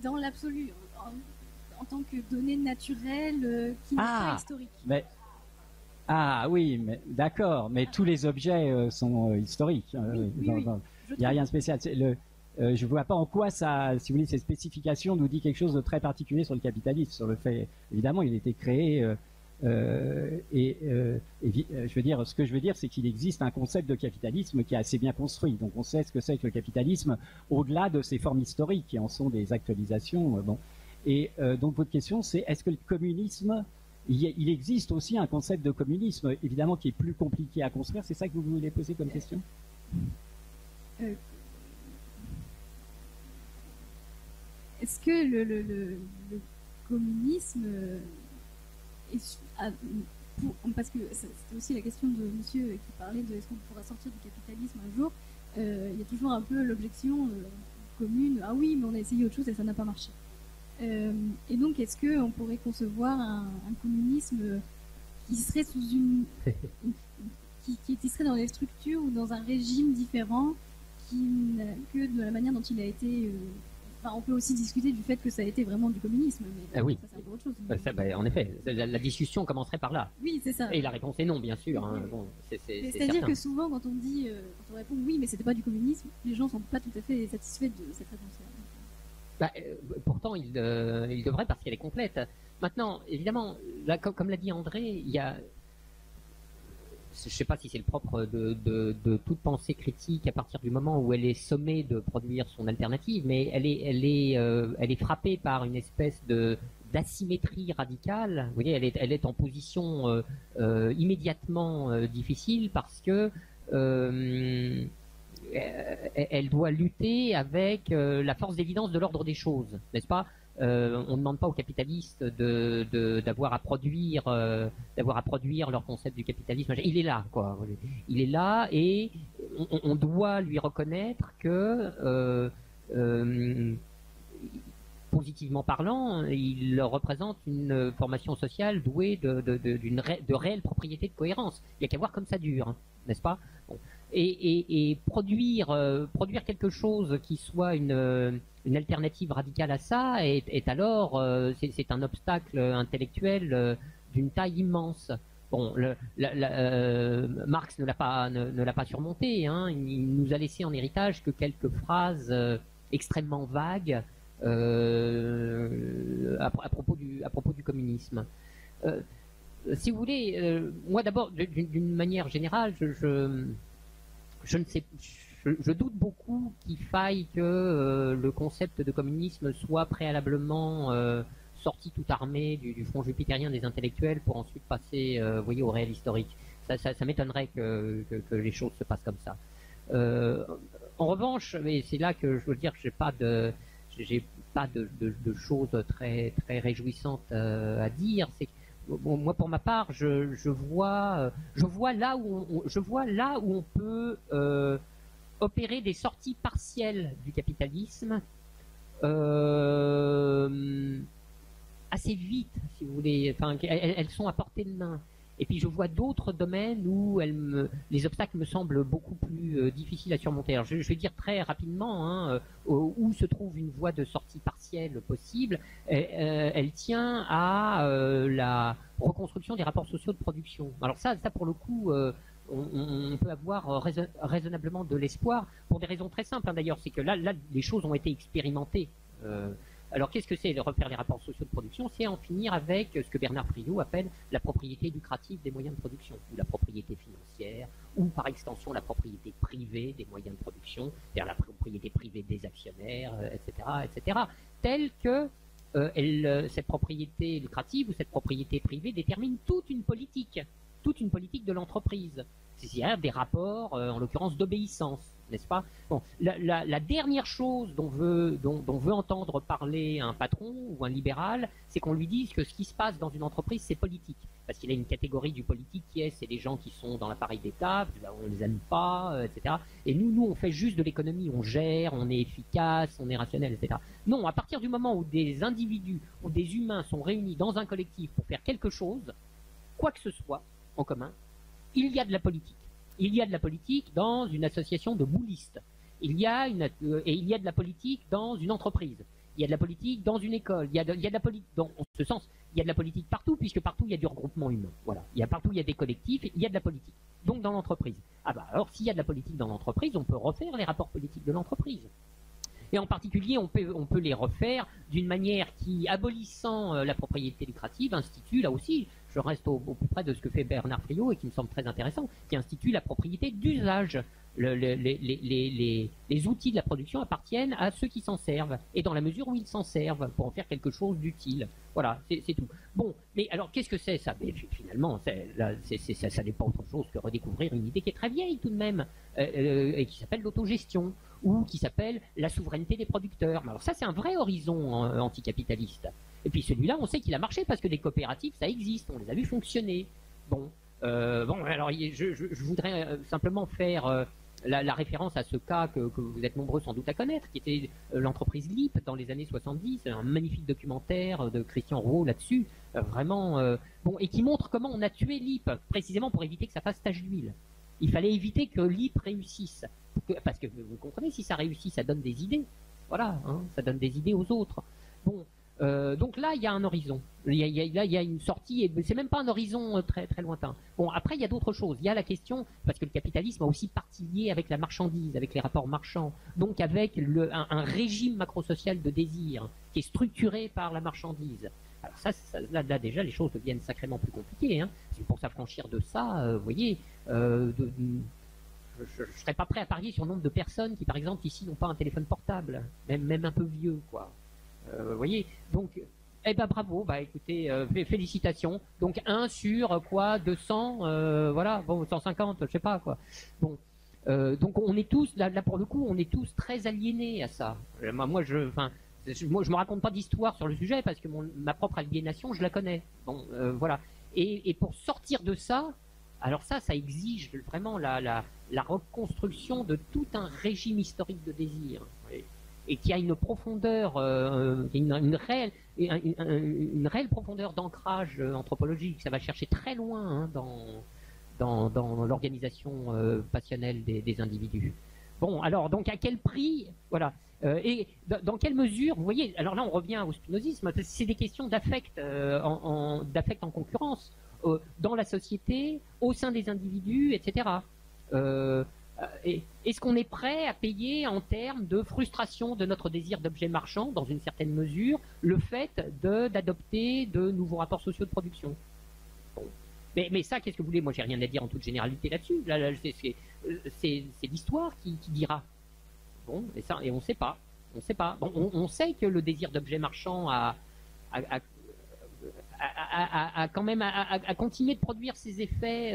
Dans l'absolu, en tant que donnée naturelle qui n'est pas historique. Oui, mais d'accord. Mais tous les objets sont historiques. Oui. Il n'y a rien de spécial. Je ne vois pas en quoi ça, si vous voulez, ces spécifications nous dit quelque chose de très particulier sur le capitalisme. Sur le fait, évidemment, il a été créé Je veux dire, ce que je veux dire, c'est qu'il existe un concept de capitalisme qui est assez bien construit. Donc, on sait ce que c'est que le capitalisme au-delà de ses formes historiques, qui en sont des actualisations. Bon. Et donc, votre question, c'est est-ce que le communisme, il existe aussi un concept de communisme, évidemment, qui est plus compliqué à construire. C'est ça que vous voulez poser comme question? Est-ce que le communisme parce que c'était aussi la question de monsieur qui parlait de est-ce qu'on pourra sortir du capitalisme un jour, il y a toujours un peu l'objection commune, ah oui, mais on a essayé autre chose et ça n'a pas marché. Et donc, est-ce qu'on pourrait concevoir un communisme qui serait sous qui serait dans des structures ou dans un régime différent que de la manière dont il a été enfin, on peut aussi discuter du fait que ça a été vraiment du communisme, mais oui. ça c'est un peu autre chose. En effet, la discussion commencerait par là. Oui, c'est ça. Et la réponse est non, bien sûr. Hein. Bon, c'est-à-dire que souvent, quand on dit, quand on répond oui, mais c'était pas du communisme, les gens sont pas tout à fait satisfaits de cette réponse-là. Pourtant, il devrait parce qu'elle est complète. Maintenant, évidemment, là, comme l'a dit André, il y a... Je ne sais pas si c'est le propre de toute pensée critique à partir du moment où elle est sommée de produire son alternative, mais elle est frappée par une espèce d'asymétrie radicale. Vous voyez, elle est en position immédiatement difficile parce que elle doit lutter avec la force d'évidence de l'ordre des choses, n'est-ce pas? On ne demande pas aux capitalistes d'avoir à produire leur concept du capitalisme. Il est là, quoi. Il est là et on doit lui reconnaître que, positivement parlant, il représente une formation sociale douée de réelle propriété de cohérence. Il n'y a qu'à voir comme ça dure, hein, n'est-ce pas? Bon. Et produire quelque chose qui soit une alternative radicale à ça est alors c'est un obstacle intellectuel d'une taille immense. Bon, Marx ne l'a pas surmonté, hein, il nous a laissé en héritage que quelques phrases extrêmement vagues à propos du communisme. Si vous voulez, moi d'abord, d'une manière générale, je doute beaucoup qu'il faille que le concept de communisme soit préalablement sorti tout armé du front jupitérien des intellectuels pour ensuite passer voyez, au réel historique. Ça m'étonnerait que les choses se passent comme ça. En revanche, et c'est là que je veux dire que j'ai pas de choses très, très réjouissantes à dire, c'est que bon, moi, pour ma part, je vois là où on peut opérer des sorties partielles du capitalisme assez vite, si vous voulez. Enfin, elles sont à portée de main. Et puis je vois d'autres domaines où les obstacles me semblent beaucoup plus difficiles à surmonter. Alors, je vais dire très rapidement hein, où se trouve une voie de sortie partielle possible. Elle tient à la reconstruction des rapports sociaux de production. Alors ça pour le coup, on peut avoir raisonnablement de l'espoir pour des raisons très simples. Hein, d'ailleurs, c'est que là, les choses ont été expérimentées. Alors, qu'est-ce que c'est de refaire les rapports sociaux de production? C'est en finir avec ce que Bernard Friot appelle la propriété lucrative des moyens de production, ou la propriété financière, ou par extension la propriété privée des moyens de production, c'est-à-dire la propriété privée des actionnaires, etc., telle que cette propriété lucrative ou cette propriété privée détermine toute une politique de l'entreprise. C'est-à-dire des rapports, en l'occurrence, d'obéissance, n'est-ce pas? Bon, la dernière chose dont veut entendre parler un patron ou un libéral, c'est qu'on lui dise que ce qui se passe dans une entreprise, c'est politique. Parce qu'il y a une catégorie du politique c'est des gens qui sont dans l'appareil d'État, on les aime pas, etc. Et nous, on fait juste de l'économie, on gère, on est efficace, on est rationnel, etc. Non, à partir du moment où des individus ou des humains sont réunis dans un collectif pour faire quelque chose, quoi que ce soit, en commun, il y a de la politique. Il y a de la politique dans une association de boulistes. Il y a de la politique dans une entreprise. Il y a de la politique dans une école. Il y a de la politique, en ce sens, il y a de la politique partout, puisque partout il y a du regroupement humain. Voilà. Partout il y a des collectifs, il y a de la politique. Donc dans l'entreprise. Ah bah alors s'il y a de la politique dans l'entreprise, on peut refaire les rapports politiques de l'entreprise. Et en particulier, on peut les refaire d'une manière qui, abolissant la propriété lucrative, institue là aussi je reste au plus près de ce que fait Bernard Friot et qui me semble très intéressant, qui institue la propriété d'usage. Les outils de la production appartiennent à ceux qui s'en servent, et dans la mesure où ils s'en servent pour en faire quelque chose d'utile. Voilà, c'est tout. Bon, mais alors qu'est-ce que c'est ça? Mais finalement, ça n'est pas autre chose que redécouvrir une idée qui est très vieille tout de même, et qui s'appelle l'autogestion, ou qui s'appelle la souveraineté des producteurs. Mais alors ça, c'est un vrai horizon anticapitaliste. Et puis celui-là, on sait qu'il a marché parce que des coopératives, ça existe, on les a vus fonctionner. Bon, alors je voudrais simplement faire la référence à ce cas que vous êtes nombreux sans doute à connaître, qui était l'entreprise LIP dans les années 70, un magnifique documentaire de Christian Rouault là-dessus, vraiment bon, et qui montre comment on a tué LIP, précisément pour éviter que ça fasse tache d'huile. Il fallait éviter que LIP réussisse, parce que vous comprenez, si ça réussit, ça donne des idées. Voilà, hein, ça donne des idées aux autres. Bon. Donc là, il y a un horizon. Il y a une sortie, et c'est même pas un horizon très très lointain. Bon, après, il y a d'autres choses. Il y a la question, parce que le capitalisme a aussi partie liée avec la marchandise, avec les rapports marchands, donc avec un régime macrosocial de désir qui est structuré par la marchandise. Alors là déjà, les choses deviennent sacrément plus compliquées. Hein. Pour s'affranchir de ça, vous voyez, je serais pas prêt à parier sur le nombre de personnes qui, par exemple, ici, n'ont pas un téléphone portable, même un peu vieux, quoi. Vous voyez, donc, eh ben bravo, bah écoutez, félicitations. Donc 1 sur quoi 200, voilà, bon 150, je sais pas quoi. Bon, donc on est tous là pour le coup, on est tous très aliénés à ça. Moi je me raconte pas d'histoire sur le sujet parce que ma propre aliénation, je la connais. Bon, voilà. Et pour sortir de ça, alors ça exige vraiment la reconstruction de tout un régime historique de désir. Oui. Et qui a une profondeur, une réelle profondeur d'ancrage anthropologique. Ça va chercher très loin hein, dans l'organisation passionnelle des individus. Bon, alors, donc à quel prix, voilà, et dans quelle mesure, vous voyez, alors là on revient au spinozisme, c'est des questions d'affect en concurrence, dans la société, au sein des individus, etc. Est-ce qu'on est prêt à payer en termes de frustration de notre désir d'objet marchand, dans une certaine mesure, le fait d'adopter de nouveaux rapports sociaux de production? Bon. Mais ça, qu'est-ce que vous voulez? Moi, j'ai rien à dire en toute généralité là-dessus. Là, c'est l'histoire qui dira. Bon, et on ne sait pas. On sait pas. Bon, on sait que le désir d'objet marchand a quand même à continuer de produire ses effets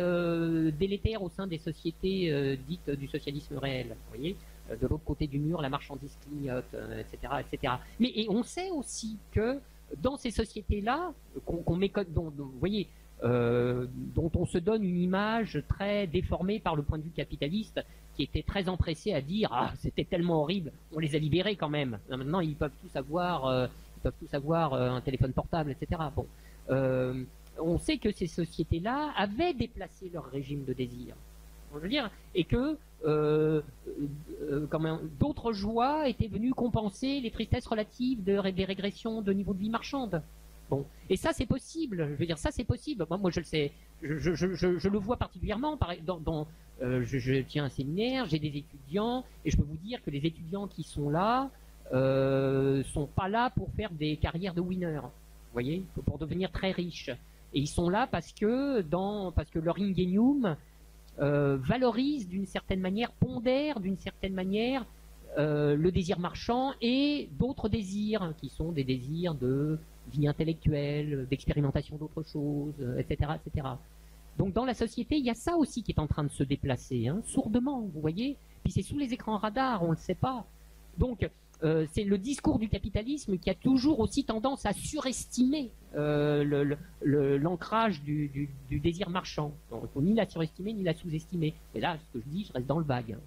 délétères au sein des sociétés dites du socialisme réel. Vous voyez, de l'autre côté du mur, la marchandise clignote, etc., etc. Et on sait aussi que dans ces sociétés-là, vous voyez, dont on se donne une image très déformée par le point de vue capitaliste, qui était très empressé à dire ah c'était tellement horrible, on les a libérés quand même. Maintenant ils peuvent tous avoir un téléphone portable, etc. Bon. On sait que ces sociétés-là avaient déplacé leur régime de désir, je veux dire, et que d'autres joies étaient venues compenser les tristesses relatives des régressions de niveau de vie marchande. Bon, et ça c'est possible. Je veux dire, ça c'est possible. Moi je le sais. Je le vois particulièrement. Je tiens un séminaire, j'ai des étudiants, et je peux vous dire que les étudiants qui sont là sont pas là pour faire des carrières de winner. Vous voyez, pour devenir très riches. Et ils sont là parce que leur ingénium valorise d'une certaine manière, pondère d'une certaine manière le désir marchand et d'autres désirs, qui sont des désirs de vie intellectuelle, d'expérimentation d'autres choses, etc., etc. Donc dans la société, il y a ça aussi qui est en train de se déplacer, hein, sourdement, vous voyez. Puis c'est sous les écrans radars, on ne le sait pas. Donc c'est le discours du capitalisme qui a toujours aussi tendance à surestimer l'ancrage du désir marchand. Donc il ne faut ni la surestimer ni la sous-estimer. Et là, ce que je dis, je reste dans le vague. Hein.